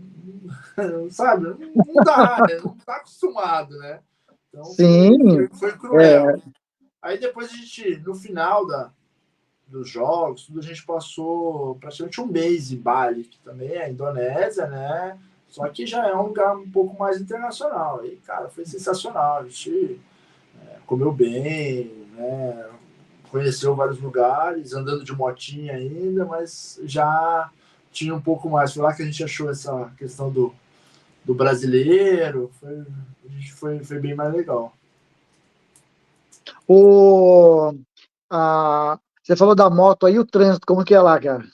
sabe, não dá, né? Não tá acostumado, né? Então Sim. foi cruel. Aí depois no final dos jogos, tudo a gente passou praticamente um mês em Bali, que também é a Indonésia, né? Só que já é um lugar um pouco mais internacional. E, cara, foi sensacional. A gente comeu bem, né? Conheceu vários lugares, andando de motinha ainda, mas já tinha um pouco mais. Foi lá que a gente achou essa questão do brasileiro. Foi bem mais legal. Você falou da moto aí, o trânsito, como que é lá, cara?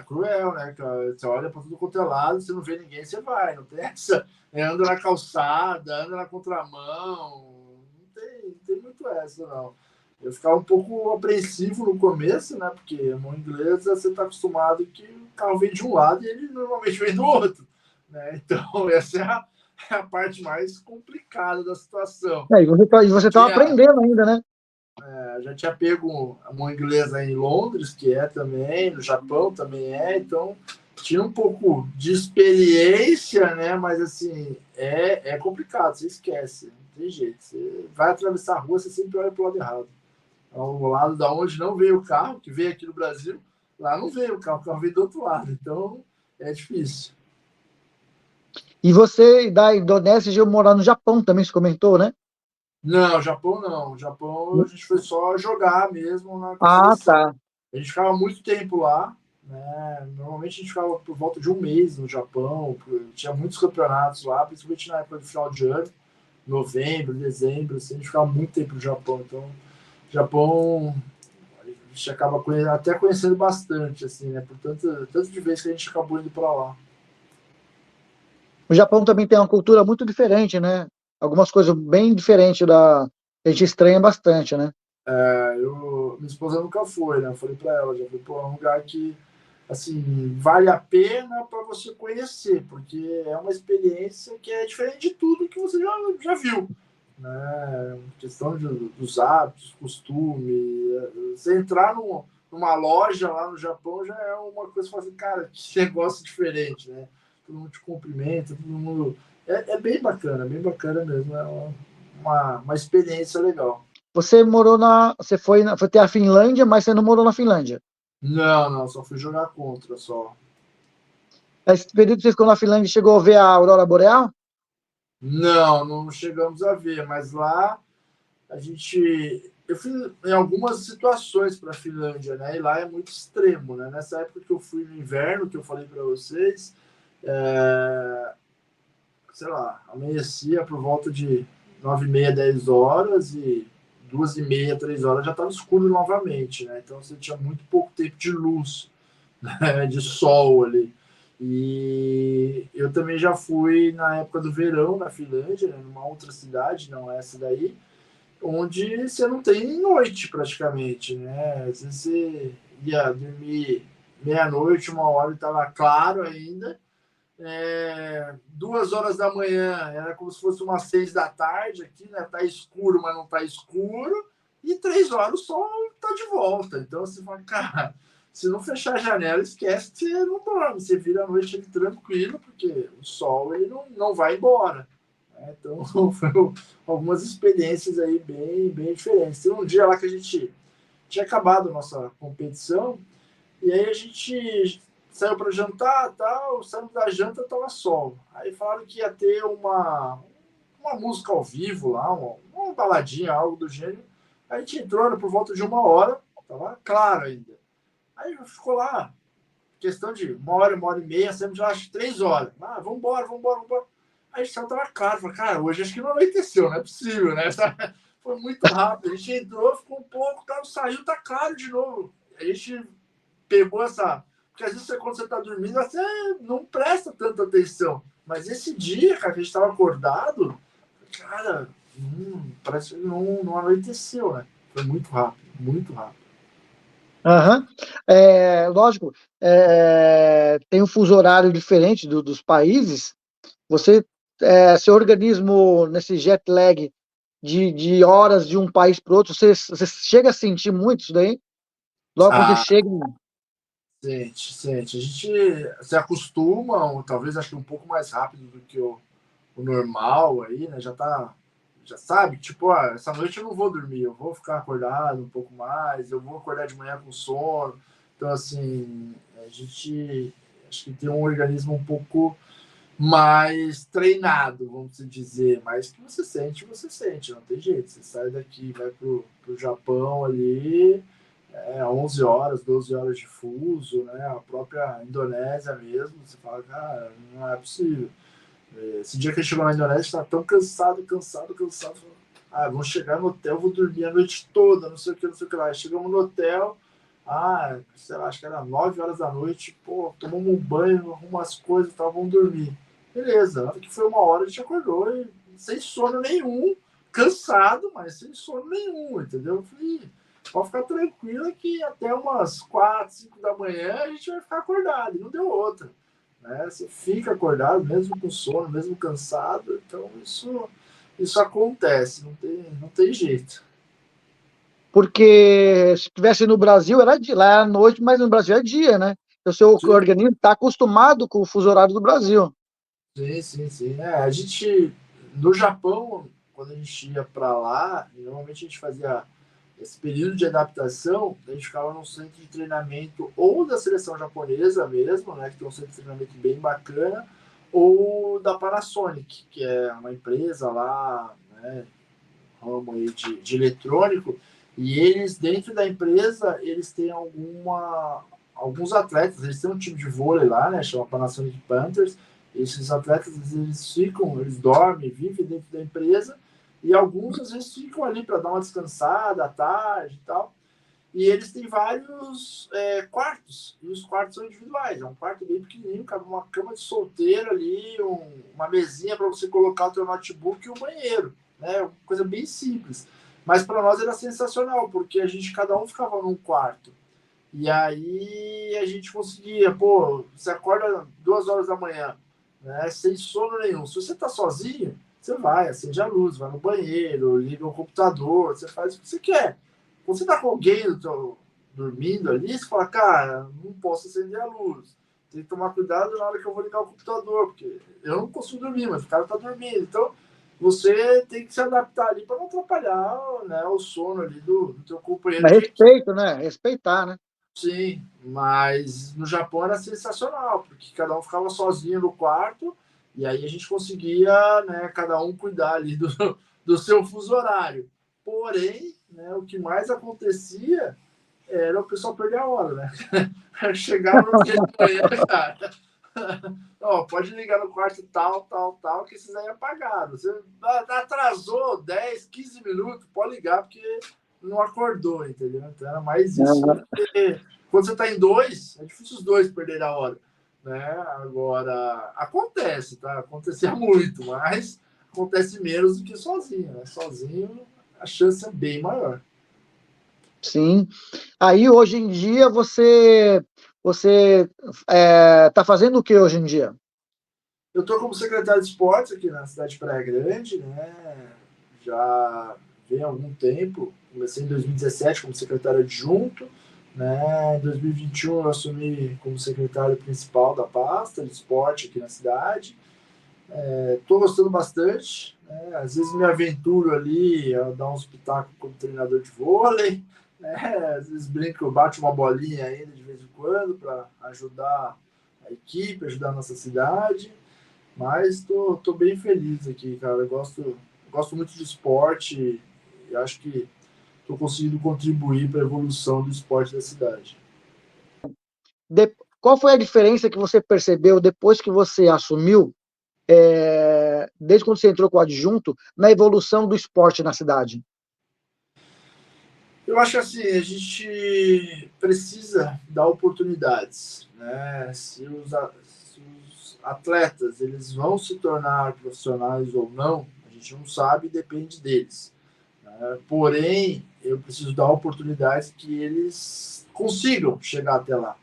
Cruel, né, cara? Você olha para tudo quanto é lado, você não vê ninguém, você vai. Não tem essa. Anda na calçada, anda na contramão. Não tem muito essa, não. Eu ficava um pouco apreensivo no começo, né? Porque a mão inglesa você está acostumado que o carro vem de um lado e ele normalmente vem do outro. Né? Então, essa é a parte mais complicada da situação. E você estava aprendendo ainda, né? Já tinha pego a mão inglesa em Londres, que é também, no Japão também então tinha um pouco de experiência, né? Mas assim, é complicado, você esquece, não tem jeito. Você vai atravessar a rua, você sempre olha para o lado errado. Ao lado da onde não veio o carro, que veio aqui no Brasil, lá não veio o carro veio do outro lado, então é difícil. E você, da Indonésia, já morar no Japão também, você comentou, né? Não, Japão não. Japão a gente foi só jogar mesmo com a seleção. Tá. A gente ficava muito tempo lá, né? Normalmente a gente ficava por volta de um mês no Japão, tinha muitos campeonatos lá, principalmente na época do final de ano, novembro, dezembro, assim, a gente ficava muito tempo no Japão. Então, Japão a gente acaba até conhecendo bastante, assim, né? Por tanto de vezes que a gente acabou indo para lá. O Japão também tem uma cultura muito diferente, né? Algumas coisas bem diferentes a gente estranha bastante, né? minha esposa nunca foi, né? Eu falei para ela, já foi para um lugar que assim, vale a pena para você conhecer, porque é uma experiência que é diferente de tudo que você já viu. Né? Questão dos hábitos, costume. Você entrar numa loja lá no Japão já é uma coisa que você fala assim, cara, que negócio diferente, né? Todo mundo te cumprimenta, todo mundo. É bem bacana mesmo. É uma experiência legal. Você morou Você foi ter a Finlândia, mas você não morou na Finlândia. Não, não, só fui jogar contra só. Esse período que você ficou na Finlândia, chegou a ver a Aurora Boreal? Não, não chegamos a ver, mas lá a gente. Eu fui em algumas situações para a Finlândia, né? E lá é muito extremo, né? Nessa época que eu fui no inverno, que eu falei para vocês, sei lá, amanhecia por volta de 9h30, 10 horas e 2h30, 3 horas já estava escuro novamente, né? Então você tinha muito pouco tempo de luz, né? De sol ali. E eu também já fui na época do verão na Finlândia, né? Numa outra cidade, não essa daí, onde você não tem noite praticamente, né? Às vezes você ia dormir meia-noite, 1h e estava claro ainda. 2h da manhã era como se fosse umas 6 da tarde aqui, né? Tá escuro, mas não tá escuro. E 3 horas o sol tá de volta. Então você fala, cara, se não fechar a janela, esquece que você não dorme. Você vira a noite ali tranquilo, porque o sol ele não vai embora. Então, foram algumas experiências aí bem diferentes. Tem um dia lá que a gente tinha acabado a nossa competição, e aí a gente saiu para jantar, tal, saímos da janta, tava sol. Aí falaram que ia ter uma música ao vivo lá, uma baladinha, algo do gênero. Aí a gente entrou, era por volta de 1h, tava claro ainda. Aí ficou lá, questão de 1h, 1h30, sempre já acho 3 horas. Ah, vambora. Aí o céu tava claro. Falei, cara, hoje acho que não anoiteceu, não é possível, né? Foi muito rápido. A gente entrou, ficou um pouco, saiu, tá claro de novo. A gente pegou essa. Porque às vezes quando você tá dormindo, você não presta tanta atenção. Mas esse dia, cara, que a gente tava acordado, cara, parece que não anoiteceu, né? Foi muito rápido, muito rápido. Aham. Lógico, tem um fuso horário diferente dos países. Você, seu organismo, nesse jet lag de horas de um país para outro, você chega a sentir muito isso daí? Logo quando você Ah, chega. sente. A gente se acostuma, ou talvez acho que um pouco mais rápido do que o normal aí, né? Já sabe, tipo, essa noite eu não vou dormir, eu vou ficar acordado um pouco mais, eu vou acordar de manhã com sono. Então, assim, a gente acho que tem um organismo um pouco mais treinado, vamos dizer, mas que você sente, não tem jeito. Você sai daqui, vai pro Japão ali, 11 horas, 12 horas de fuso, né? A própria Indonésia mesmo, você fala, cara, não é possível. Esse dia que a gente chegou na Indonésia, está tão cansado. Vamos chegar no hotel, vou dormir a noite toda, não sei o que lá. Chegamos no hotel, sei lá, acho que era 9 horas da noite, pô, tomamos um banho, arrumamos as coisas e tal, vamos dormir. Beleza, na hora que foi 1h, a gente acordou e sem sono nenhum, cansado, mas sem sono nenhum, entendeu? Eu falei, pode ficar tranquila que até umas 4, 5 da manhã a gente vai ficar acordado, e não deu outra. Né? Você fica acordado, mesmo com sono, mesmo cansado, então isso acontece, não tem jeito. Porque se estivesse no Brasil, era dia, lá é à noite, mas no Brasil é dia, né? O seu Sim, organismo está acostumado com o fuso horário do Brasil. sim. A gente, no Japão, quando a gente ia para lá, normalmente a gente fazia esse período de adaptação, a gente ficava num centro de treinamento ou da seleção japonesa mesmo, né, que tem um centro de treinamento bem bacana, ou da Panasonic, que é uma empresa lá, né, ramo aí de eletrônico, e eles, dentro da empresa, eles têm alguns atletas, eles têm um time de vôlei lá, né, chama Panasonic Panthers, esses atletas, eles dormem, vivem dentro da empresa, e alguns, às vezes, ficam ali para dar uma descansada à tarde e tal, e eles têm vários quartos, e os quartos são individuais, é um quarto bem pequenininho, cabe uma cama de solteiro ali, uma mesinha para você colocar o teu notebook e um banheiro, né? Uma coisa bem simples. Mas para nós era sensacional, porque a gente, cada um ficava num quarto. E aí a gente conseguia, pô, você acorda 2 horas da manhã, né, sem sono nenhum. Se você tá sozinho, você vai, acende a luz, vai no banheiro, liga o computador, você faz o que você quer. Quando você tá com alguém dormindo ali, você fala, cara, não posso acender a luz. Tem que tomar cuidado na hora que eu vou ligar o computador, porque eu não consigo dormir, mas o cara tá dormindo. Então, você tem que se adaptar ali para não atrapalhar, né, o sono ali do teu companheiro Mas de equipe. respeito, né? Respeitar, né? Sim, mas no Japão era sensacional, porque cada um ficava sozinho no quarto e aí a gente conseguia, né, cada um cuidar ali do seu fuso horário. Porém, né, o que mais acontecia era o pessoal perder a hora, né? Chegava no dia de manhã, cara. Ó, pode ligar no quarto tal, tal, tal, que esses aí apagaram. Você atrasou 10, 15 minutos, pode ligar, porque não acordou, entendeu? Então era mais isso. Porque quando você está em dois, é difícil os dois perderem a hora. Né? Agora, acontece, tá? Acontecia muito, mas acontece menos do que sozinho. Né? Sozinho, a chance é bem maior. Sim. Aí, hoje em dia, você tá fazendo o que hoje em dia? Eu estou como secretário de esportes aqui na cidade de Praia Grande, né? Já vem há algum tempo. Comecei em 2017 como secretário adjunto, né? Em 2021 eu assumi como secretário principal da pasta de esporte aqui na cidade. Estou gostando bastante, né? Às vezes me aventuro ali a dar uns pitacos como treinador de vôlei, né? Às vezes brinco, bate uma bolinha ainda de vez em quando para ajudar a equipe, ajudar a nossa cidade. Mas tô bem feliz aqui, cara. Gosto muito de esporte e acho que estou conseguindo contribuir para a evolução do esporte da cidade. Qual foi a diferença que você percebeu depois que você assumiu, desde quando você entrou com o adjunto, na evolução do esporte na cidade? Eu acho assim, a gente precisa dar oportunidades, né? Se os atletas eles vão se tornar profissionais ou não, a gente não sabe, depende deles. Né? Porém, eu preciso dar oportunidades que eles consigam chegar até lá.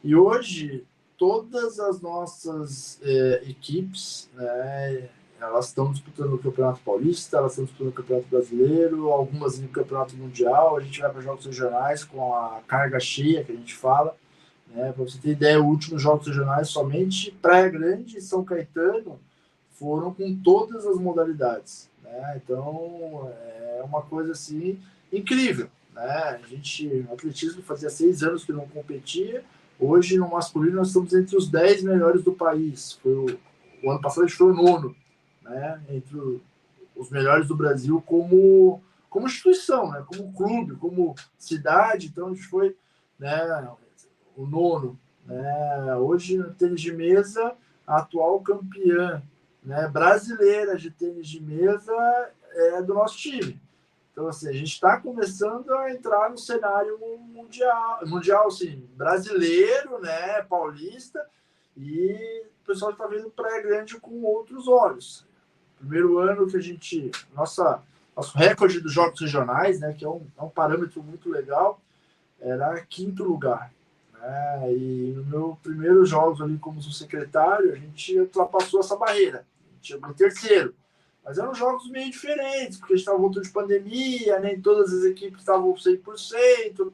E hoje, todas as nossas equipes, né, elas estão disputando o Campeonato Paulista, elas estão disputando o Campeonato Brasileiro, algumas no Campeonato Mundial. A gente vai para jogos regionais com a carga cheia, que a gente fala. Né? Para você ter ideia, os últimos jogos regionais, somente Praia Grande e São Caetano foram com todas as modalidades. Né? Então, é uma coisa assim incrível. Né? O atletismo fazia 6 anos que não competia. Hoje, no masculino, nós estamos entre os 10 melhores do país. O ano passado a gente foi o nono, né? Entre os melhores do Brasil como instituição, né? Como clube, como cidade. Então, a gente foi, né, o nono. Né? Hoje, no tênis de mesa, a atual campeã, né, brasileira de tênis de mesa é do nosso time. Então, assim, a gente está começando a entrar no cenário mundial assim, brasileiro, né, paulista, e o pessoal está vendo Praia Grande com outros olhos. Primeiro ano que a gente. Nosso recorde dos jogos regionais, né, que é um parâmetro muito legal, era quinto lugar. Né, e no meu primeiro jogos ali como secretário, a gente ultrapassou essa barreira. A gente chegou em terceiro. Mas eram jogos meio diferentes, porque a gente estava voltando de pandemia, nem todas as equipes estavam 100%,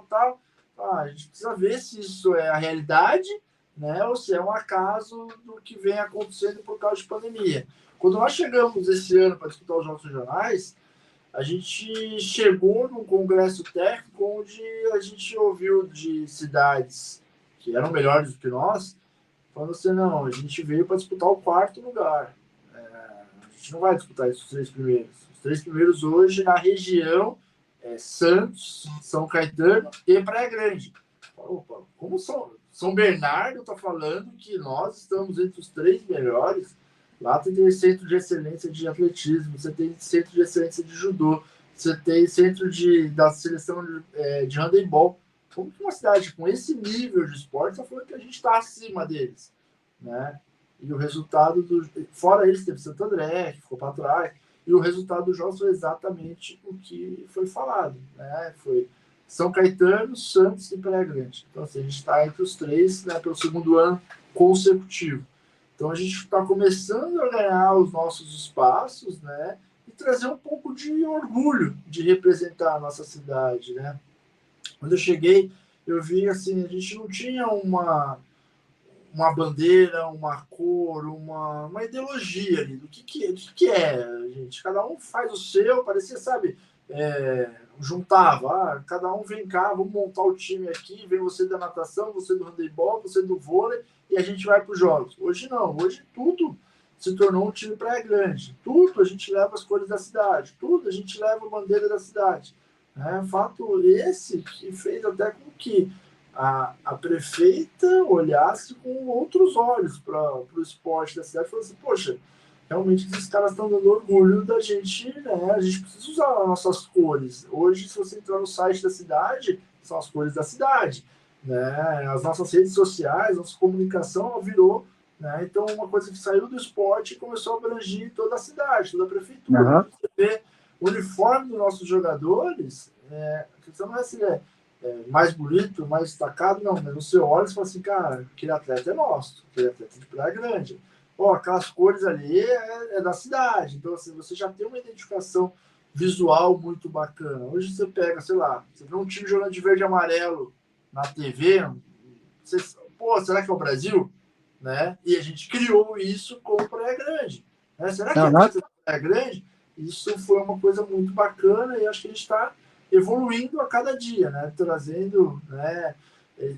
tal. A gente precisa ver se isso é a realidade, né, ou se é um acaso do que vem acontecendo por causa de pandemia. Quando nós chegamos esse ano para disputar os Jogos Regionais, a gente chegou num congresso técnico onde a gente ouviu de cidades que eram melhores do que nós, falando assim, não, a gente veio para disputar o quarto lugar. A gente não vai disputar os 3 primeiros. Os 3 primeiros hoje na região Santos, São Caetano e Praia Grande. Opa, como São Bernardo está falando que nós estamos entre os 3 melhores. Lá tem centro de excelência de atletismo, você tem centro de excelência de judô, você tem centro da seleção de handebol. Como que uma cidade com esse nível de esporte está falando que a gente está acima deles? Né? E o resultado fora eles teve Santo André, que ficou para trás. e o resultado dos jogos foi exatamente o que foi falado, né? Foi São Caetano, Santos e Praia Grande. Então, assim, a gente está entre os três, né, pelo segundo ano consecutivo. Então, a gente está começando a ganhar os nossos espaços, né, e trazer um pouco de orgulho de representar a nossa cidade, né? Quando eu cheguei, eu vi, assim, a gente não tinha uma bandeira, uma cor, uma ideologia ali do que é, gente. Cada um faz o seu, parecia, sabe, juntava, cada um vem cá, vamos montar o time aqui, vem você da natação, você do handebol, você do vôlei, e a gente vai para os jogos. Hoje não, hoje tudo se tornou um time Praia Grande. Tudo a gente leva as cores da cidade, tudo a gente leva a bandeira da cidade. Fato esse que fez até com que a prefeita olhasse com outros olhos para o esporte da cidade e falasse assim, poxa, realmente esses caras estão dando orgulho da gente, né? A gente precisa usar as nossas cores. Hoje, se você entrar no site da cidade, são as cores da cidade, né? As nossas redes sociais, nossa comunicação virou, né? Então, uma coisa que saiu do esporte e começou a abranger toda a cidade, toda a prefeitura. Uhum. Você vê o uniforme dos nossos jogadores, a questão não é se mais bonito, mais destacado, não, mas você olha e fala assim, cara, aquele atleta é nosso, aquele atleta é de Praia Grande. Ó, aquelas cores ali é da cidade, então assim, você já tem uma identificação visual muito bacana. Hoje você pega, sei lá, você vê um time jogando de verde e amarelo na TV, você, pô, será que é o Brasil? Né? E a gente criou isso com o Praia Grande. Né? Será que é Uhum. atleta de Praia Grande? Isso foi uma coisa muito bacana e acho que a gente está evoluindo a cada dia, né? Trazendo, né,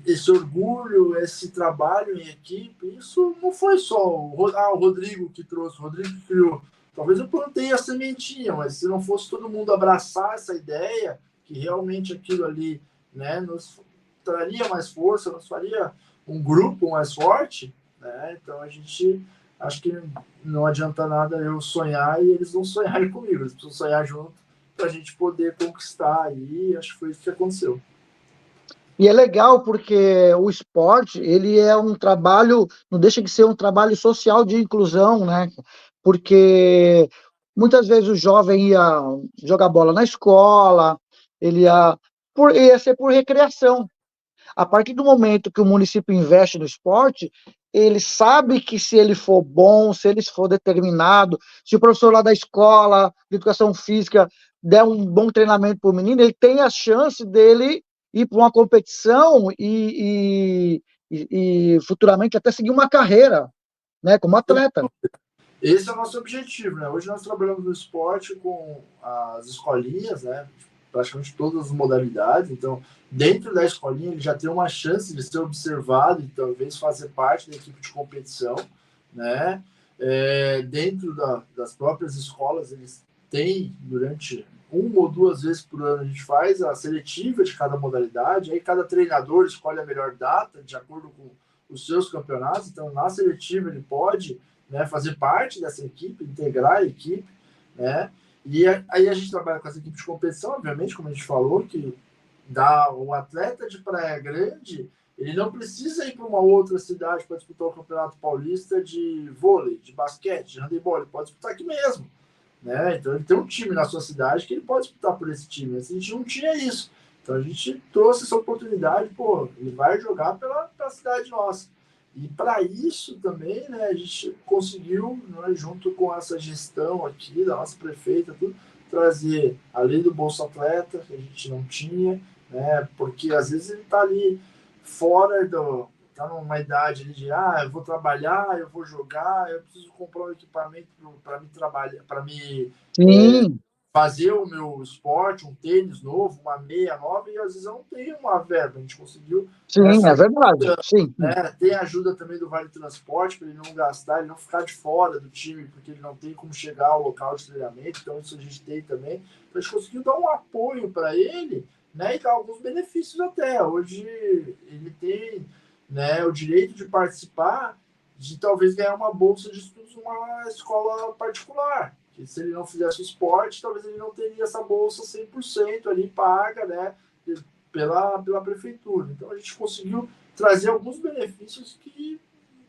esse orgulho, esse trabalho em equipe. Isso não foi só o Rodrigo que trouxe, o Rodrigo que criou. Talvez eu plantei a sementinha, mas se não fosse todo mundo abraçar essa ideia, que realmente aquilo ali, né, nos traria mais força, nos faria um grupo mais forte, né? Então a gente acho que não adianta nada eu sonhar e eles não sonharem comigo, eles precisam sonhar junto para a gente poder conquistar aí, acho que foi isso que aconteceu. E é legal porque o esporte, ele é um trabalho, não deixa de ser um trabalho social de inclusão, né? Porque muitas vezes o jovem ia jogar bola na escola, ele ia ser por recreação. A partir do momento que o município investe no esporte, ele sabe que se ele for bom, se ele for determinado, se o professor lá da escola de educação física der um bom treinamento para o menino, ele tem a chance dele ir para uma competição e futuramente até seguir uma carreira, né, como atleta. Esse é o nosso objetivo, né? Hoje nós trabalhamos no esporte com as escolinhas, né? Praticamente todas as modalidades. Então, dentro da escolinha, ele já tem uma chance de ser observado e talvez fazer parte da equipe de competição, né? Dentro das próprias escolas, eles têm, durante uma ou duas vezes por ano, a gente faz a seletiva de cada modalidade. Aí, cada treinador escolhe a melhor data, de acordo com os seus campeonatos. Então, na seletiva, ele pode, né, fazer parte dessa equipe, integrar a equipe, né? E aí a gente trabalha com essa equipe de competição, obviamente, como a gente falou, que dá o atleta de Praia Grande, ele não precisa ir para uma outra cidade para disputar o Campeonato Paulista de vôlei, de basquete, de handebol, ele pode disputar aqui mesmo, né? Então ele tem um time na sua cidade que ele pode disputar por esse time. A gente não tinha isso. Então a gente trouxe essa oportunidade, pô, ele vai jogar pela cidade nossa. E para isso também, né, a gente conseguiu, né, junto com essa gestão aqui da nossa prefeita, tudo, trazer a lei do Bolsa Atleta, que a gente não tinha, né, porque às vezes ele está ali fora está numa idade ali de eu vou trabalhar, eu vou jogar, eu preciso comprar um equipamento para me trabalhar, para me Sim, fazer o meu esporte, um tênis novo, uma meia nova, e às vezes eu não tenho uma verba. A gente conseguiu sim, é verdade. Sim. né? Tem a ajuda também do Vale Transporte para ele não gastar, ele não ficar de fora do time, porque ele não tem como chegar ao local de treinamento, então isso a gente tem também. Então a gente conseguiu dar um apoio para ele, né, e dar alguns benefícios até. Hoje ele tem, né, o direito de participar, de talvez ganhar uma bolsa de estudos numa escola particular. Que se ele não fizesse o esporte, talvez ele não teria essa bolsa 100% ali paga, né, pela prefeitura. Então a gente conseguiu trazer alguns benefícios que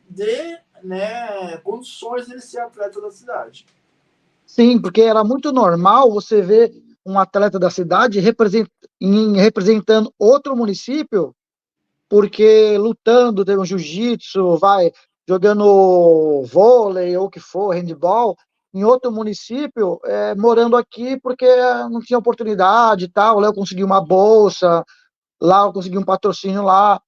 dê, né, condições dele ser atleta da cidade. Sim, porque era muito normal você ver um atleta da cidade representando outro município, porque lutando, tem um jiu-jitsu, vai jogando vôlei ou o que for, handball, em outro município, morando aqui porque não tinha oportunidade e tal. Lá eu consegui uma bolsa, lá eu consegui um patrocínio lá.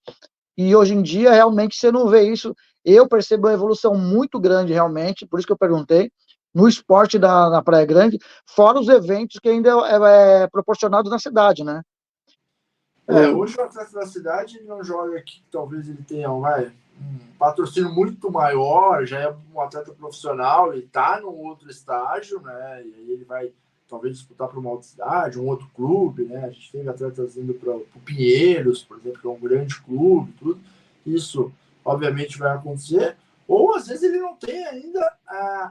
E hoje em dia, realmente, você não vê isso. Eu percebo uma evolução muito grande, realmente, por isso que eu perguntei, no esporte na Praia Grande, fora os eventos que ainda é proporcionado na cidade, né? Hoje o atleta da cidade ele não joga aqui, talvez ele tenha um patrocínio muito maior, já é um atleta profissional e está num outro estágio, né? E aí ele vai talvez disputar para uma outra cidade, um outro clube, né? A gente teve atletas indo para o Pinheiros, por exemplo, que é um grande clube, tudo. Isso, obviamente, vai acontecer. Ou às vezes ele não tem ainda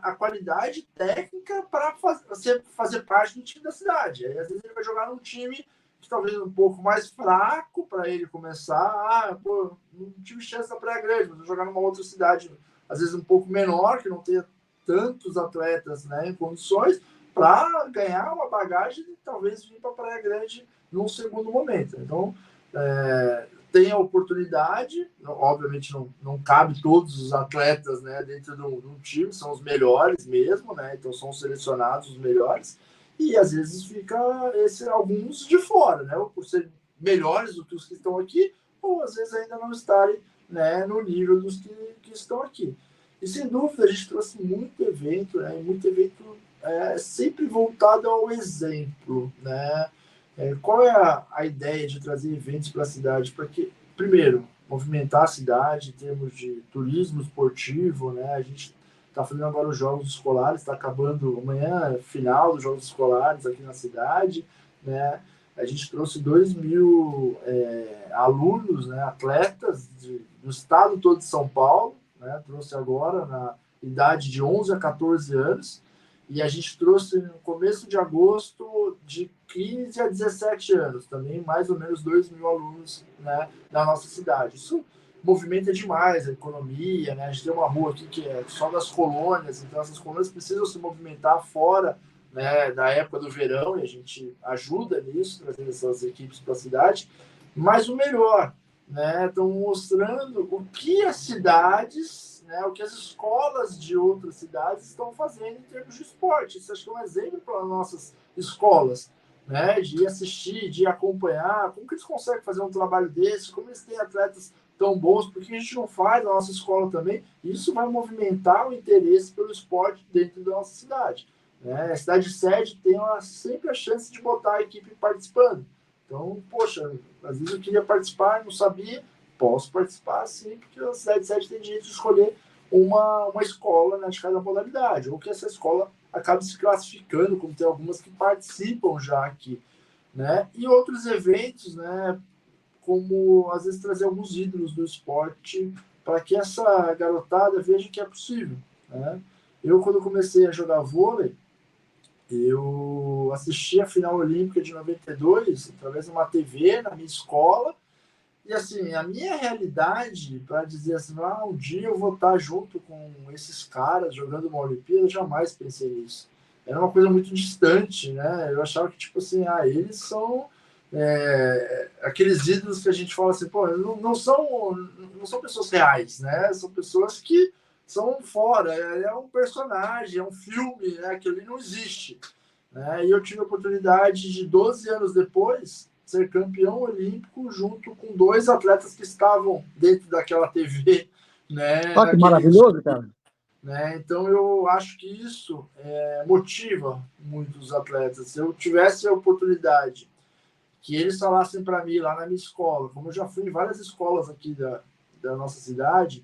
a qualidade técnica para fazer parte do time da cidade. Aí às vezes ele vai jogar num time talvez um pouco mais fraco para ele começar. Pô, não tive chance na Praia Grande, mas vou jogar numa outra cidade, às vezes um pouco menor, que não tenha tantos atletas, né, em condições, para ganhar uma bagagem e talvez vir para a Praia Grande num segundo momento. Então, tem a oportunidade, obviamente não cabe todos os atletas, né, dentro de um time, são os melhores mesmo, né, então são selecionados os melhores, e às vezes fica alguns de fora, né? Ou por serem melhores do que os que estão aqui, ou às vezes ainda não estarem, né, no nível dos que estão aqui. E sem dúvida a gente trouxe muito evento, né? E muito evento sempre voltado ao exemplo, né? Qual é a ideia de trazer eventos para a cidade? Para que, primeiro, movimentar a cidade em termos de turismo esportivo, né? A gente está fazendo agora os Jogos Escolares, está acabando amanhã, final dos Jogos Escolares aqui na cidade, né? A gente trouxe 2.000 alunos, né, atletas do estado todo de São Paulo, né? Trouxe agora na idade de 11 a 14 anos, e a gente trouxe no começo de agosto de 15 a 17 anos, também mais ou menos 2.000 alunos, né, na nossa cidade. Isso movimenta demais a economia, né? A gente tem uma rua aqui que é só das colônias, então essas colônias precisam se movimentar fora, né, da época do verão, e a gente ajuda nisso, trazendo essas equipes para a cidade. Mas o melhor, né, estão mostrando o que as cidades, né, o que as escolas de outras cidades estão fazendo em termos de esporte. Isso acho que é um exemplo para as nossas escolas, né, de assistir, de acompanhar, como que eles conseguem fazer um trabalho desse, como eles têm atletas tão bons, porque a gente não faz na nossa escola também. Isso vai movimentar o interesse pelo esporte dentro da nossa cidade, né? A cidade sede tem sempre a chance de botar a equipe participando. Então, poxa, às vezes eu queria participar, não sabia, posso participar sim, porque a cidade sede tem direito de escolher uma escola, né, de cada modalidade, ou que essa escola acabe se classificando, como tem algumas que participam já aqui, né? E outros eventos, né, como às vezes trazer alguns ídolos do esporte para que essa garotada veja que é possível, né? Eu, quando comecei a jogar vôlei, eu assisti a final olímpica de 92 através de uma TV na minha escola. E assim, a minha realidade, para dizer assim, um dia eu vou estar junto com esses caras jogando uma Olimpíada, eu jamais pensei nisso. Era uma coisa muito distante, né? Eu achava que, tipo assim, eles são aqueles ídolos que a gente fala assim, pô, não são pessoas reais, né? São pessoas que são fora, é um personagem, é um filme, né? Aquilo ali não existe, né? E eu tive a oportunidade de 12 anos depois ser campeão olímpico junto com dois atletas que estavam dentro daquela TV, né, Olha que naquele maravilhoso, cara. né? Então eu acho que isso motiva muito os atletas. Se eu tivesse a oportunidade que eles falassem para mim lá na minha escola, como eu já fui em várias escolas aqui da nossa cidade,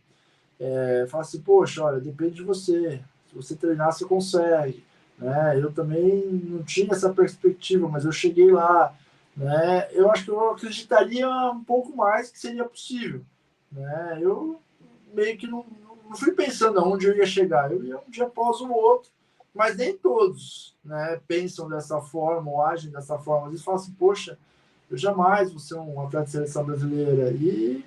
falasse assim, poxa, olha, depende de você. Se você treinar, você consegue. Né? Eu também não tinha essa perspectiva, mas eu cheguei lá. Né? Eu acho que eu acreditaria um pouco mais que seria possível. Né? Eu meio que não fui pensando aonde eu ia chegar. Eu ia um dia após o outro, mas nem todos, né, pensam dessa forma ou agem dessa forma. Às vezes falam assim, poxa, eu jamais vou ser um atleta de seleção brasileira. E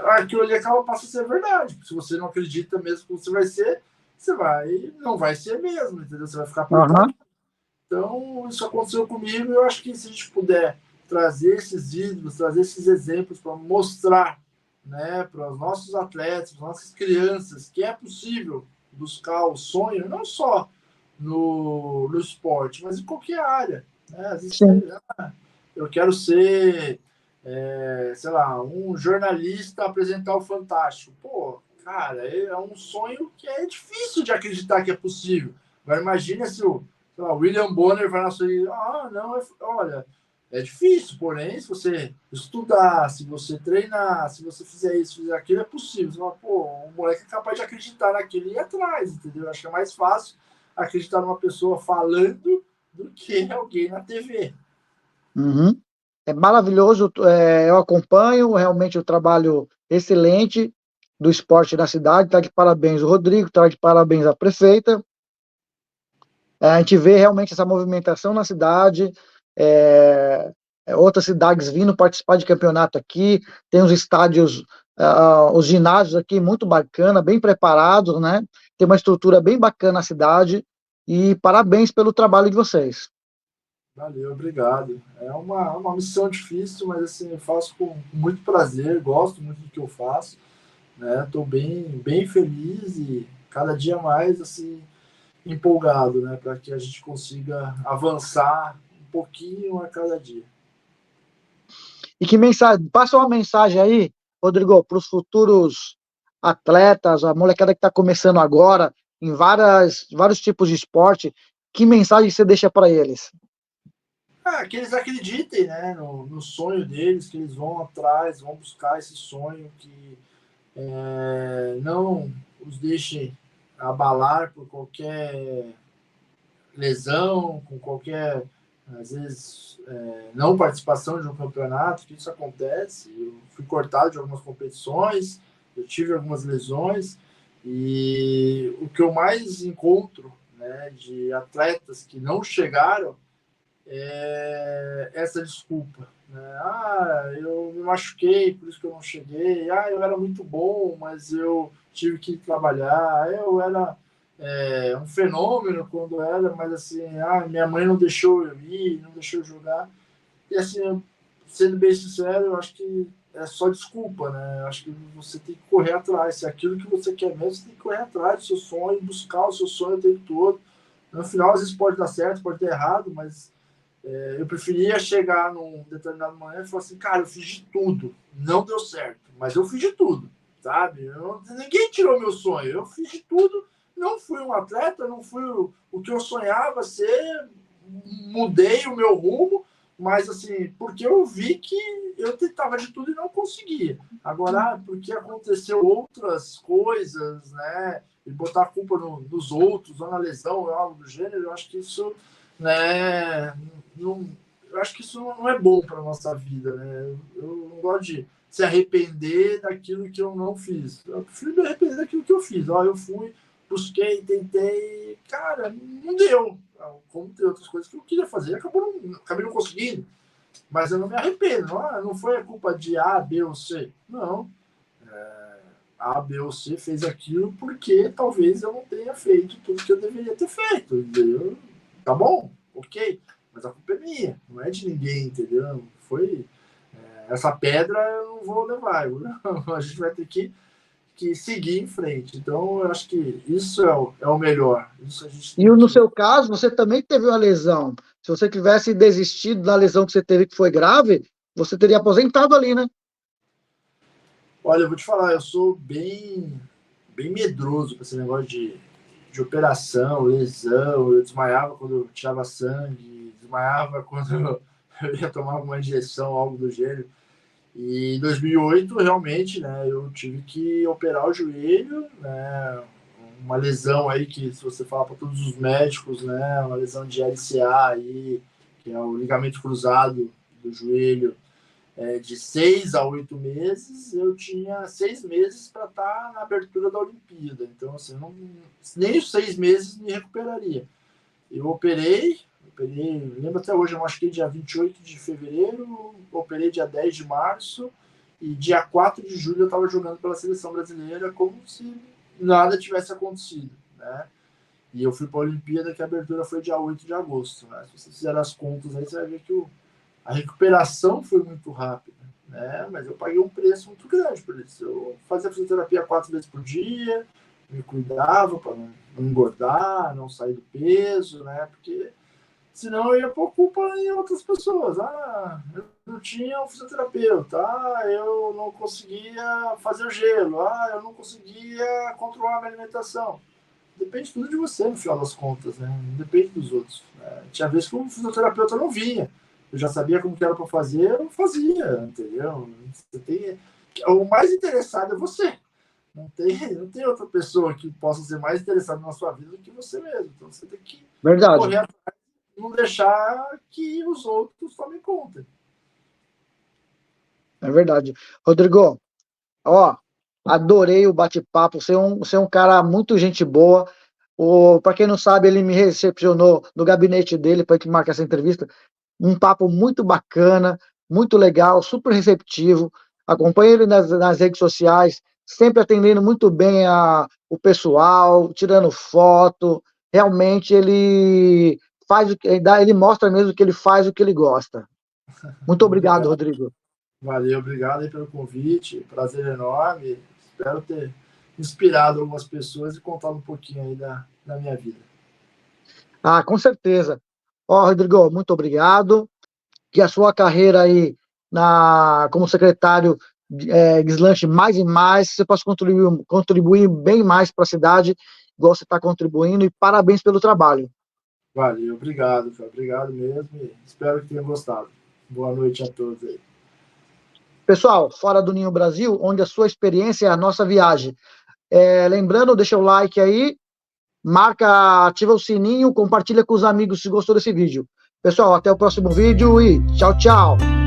aquilo ali acaba passando a ser verdade. Se você não acredita mesmo que você vai ser, não vai ser mesmo, entendeu? Você vai ficar Aham. apertado. Então, isso aconteceu comigo. Eu acho que se a gente puder trazer esses vídeos, trazer esses exemplos para mostrar, né, para os nossos atletas, para as nossas crianças, que é possível buscar o sonho, não só no esporte, mas em qualquer área. Né? Às vezes, Sim. eu quero ser, sei lá, um jornalista apresentar o Fantástico. Pô, cara, é um sonho que é difícil de acreditar que é possível. Agora imagina se o sei lá, William Bonner vai na sua não, olha, é difícil, porém, se você estudar, se você treinar, se você fizer isso, fizer aquilo, é possível. Você fala, pô, o moleque é capaz de acreditar naquilo e ir atrás, entendeu? Acho que é mais fácil acreditar numa pessoa falando do que alguém na TV. Uhum. É maravilhoso, eu acompanho realmente o trabalho excelente do esporte na cidade. Está de parabéns o Rodrigo, está de parabéns a prefeita. A gente vê realmente essa movimentação na cidade, é, outras cidades vindo participar de campeonato aqui, tem os estádios, os ginásios aqui muito bacana, bem preparados, né? Tem uma estrutura bem bacana na cidade, e parabéns pelo trabalho de vocês. Valeu, obrigado. É uma missão difícil, mas assim, eu faço com muito prazer, gosto muito do que eu faço, né? Estou bem feliz e cada dia mais assim empolgado, né, para que a gente consiga avançar um pouquinho a cada dia. E que mensagem, passa uma mensagem aí, Rodrigo, para os futuros atletas, a molecada que está começando agora, em vários tipos de esporte, que mensagem você deixa para eles? Que eles acreditem, né, no sonho deles, que eles vão atrás, vão buscar esse sonho, que não os deixem abalar por qualquer lesão, com qualquer, às vezes, não participação de um campeonato, que isso acontece. Eu fui cortado de algumas competições, eu tive algumas lesões, e o que eu mais encontro, né, de atletas que não chegaram é essa desculpa. Né? Eu me machuquei, por isso que eu não cheguei. Eu era muito bom, mas eu tive que trabalhar. Eu era um fenômeno quando era, mas assim, minha mãe não deixou eu ir, não deixou eu jogar. E assim, sendo bem sincero, eu acho que é só desculpa, né? Eu acho que você tem que correr atrás. Se é aquilo que você quer mesmo, você tem que correr atrás do seu sonho, buscar o seu sonho o tempo todo. No final, às vezes pode dar certo, pode dar errado, mas eu preferia chegar num determinado momento e falar assim, cara, eu fiz de tudo, não deu certo, mas eu fiz de tudo, sabe? Ninguém tirou meu sonho, eu fiz de tudo, não fui um atleta, não fui o que eu sonhava ser, mudei o meu rumo, mas assim, porque eu vi que eu tentava de tudo e não conseguia. Agora, porque aconteceu outras coisas, né? E botar a culpa nos outros, ou na lesão, ou algo do gênero, eu acho que isso, né, não, eu acho que isso não é bom para nossa vida, né? Eu não gosto de se arrepender daquilo que eu não fiz. Eu prefiro me arrepender daquilo que eu fiz. Eu fui, busquei, tentei, cara, não deu. Como tem outras coisas que eu queria fazer, acabei não conseguindo. Mas eu não me arrependo. Não foi a culpa de A, B ou C. Não. A, B ou C fez aquilo porque talvez eu não tenha feito tudo que eu deveria ter feito. Entendeu? Tá bom, ok, mas a culpa é minha, não é de ninguém, entendeu? Foi essa pedra eu não vou levar, a gente vai ter que seguir em frente. Então, eu acho que isso é o melhor. Isso a gente E tem no que. seu caso, você também teve uma lesão. Se você tivesse desistido da lesão que você teve, que foi grave, você teria aposentado ali, né? Olha, eu vou te falar, eu sou bem medroso com esse negócio de operação, lesão. Eu desmaiava quando eu tirava sangue, desmaiava quando eu ia tomar uma injeção, algo do gênero. E em 2008, realmente, né, eu tive que operar o joelho, né, uma lesão aí que, se você falar para todos os médicos, né, uma lesão de LCA aí, que é o ligamento cruzado do joelho, de 6 a 8 meses. Eu tinha 6 meses para estar na abertura da Olimpíada. Então, assim, nem os 6 meses me recuperaria. Eu operei, lembro até hoje, eu machuquei dia 28 de fevereiro, operei dia 10 de março, e dia 4 de julho eu estava jogando pela seleção brasileira como se nada tivesse acontecido. né? E eu fui para a Olimpíada, que a abertura foi dia 8 de agosto, né? Se você fizer as contas aí, você vai ver que a recuperação foi muito rápida, né? Mas eu paguei um preço muito grande por isso. Eu fazia fisioterapia 4 vezes por dia, me cuidava para não engordar, não sair do peso, né? Porque senão eu ia pôr culpa em outras pessoas. Ah, eu não tinha um fisioterapeuta. Ah, eu não conseguia fazer o gelo. Ah, eu não conseguia controlar a minha alimentação. Depende tudo de você, no final das contas, né? Não depende dos outros. Tinha vezes que o fisioterapeuta não vinha. Eu já sabia como que era para fazer, eu fazia, entendeu? Você tem... O mais interessado é você. Não tem outra pessoa que possa ser mais interessada na sua vida do que você mesmo. Então você tem que Verdade. correr atrás, não deixar que os outros tomem conta. É verdade. Rodrigo, ó, adorei o bate-papo. Você é um cara muito gente boa. Para quem não sabe, ele me recepcionou no gabinete dele para gente marcar essa entrevista. Um papo muito bacana, muito legal, super receptivo. Acompanhe ele nas redes sociais, sempre atendendo muito bem o pessoal, tirando foto. Realmente ele faz ele mostra mesmo que ele faz o que ele gosta. Muito obrigado, Rodrigo. Valeu, obrigado aí pelo convite, prazer enorme. Espero ter inspirado algumas pessoas e contado um pouquinho aí da minha vida. Ah, com certeza. Ó, Rodrigo, muito obrigado. Que a sua carreira aí como secretário deslanche mais e mais, você possa contribuir bem mais para a cidade, igual você está contribuindo, e parabéns pelo trabalho. Valeu, obrigado, cara. Obrigado mesmo e espero que tenham gostado. Boa noite a todos aí. Pessoal, Fora do Ninho Brasil, onde a sua experiência é a nossa viagem. Lembrando, deixa o like aí, marca, ativa o sininho, compartilha com os amigos se gostou desse vídeo. Pessoal, até o próximo vídeo e tchau, tchau!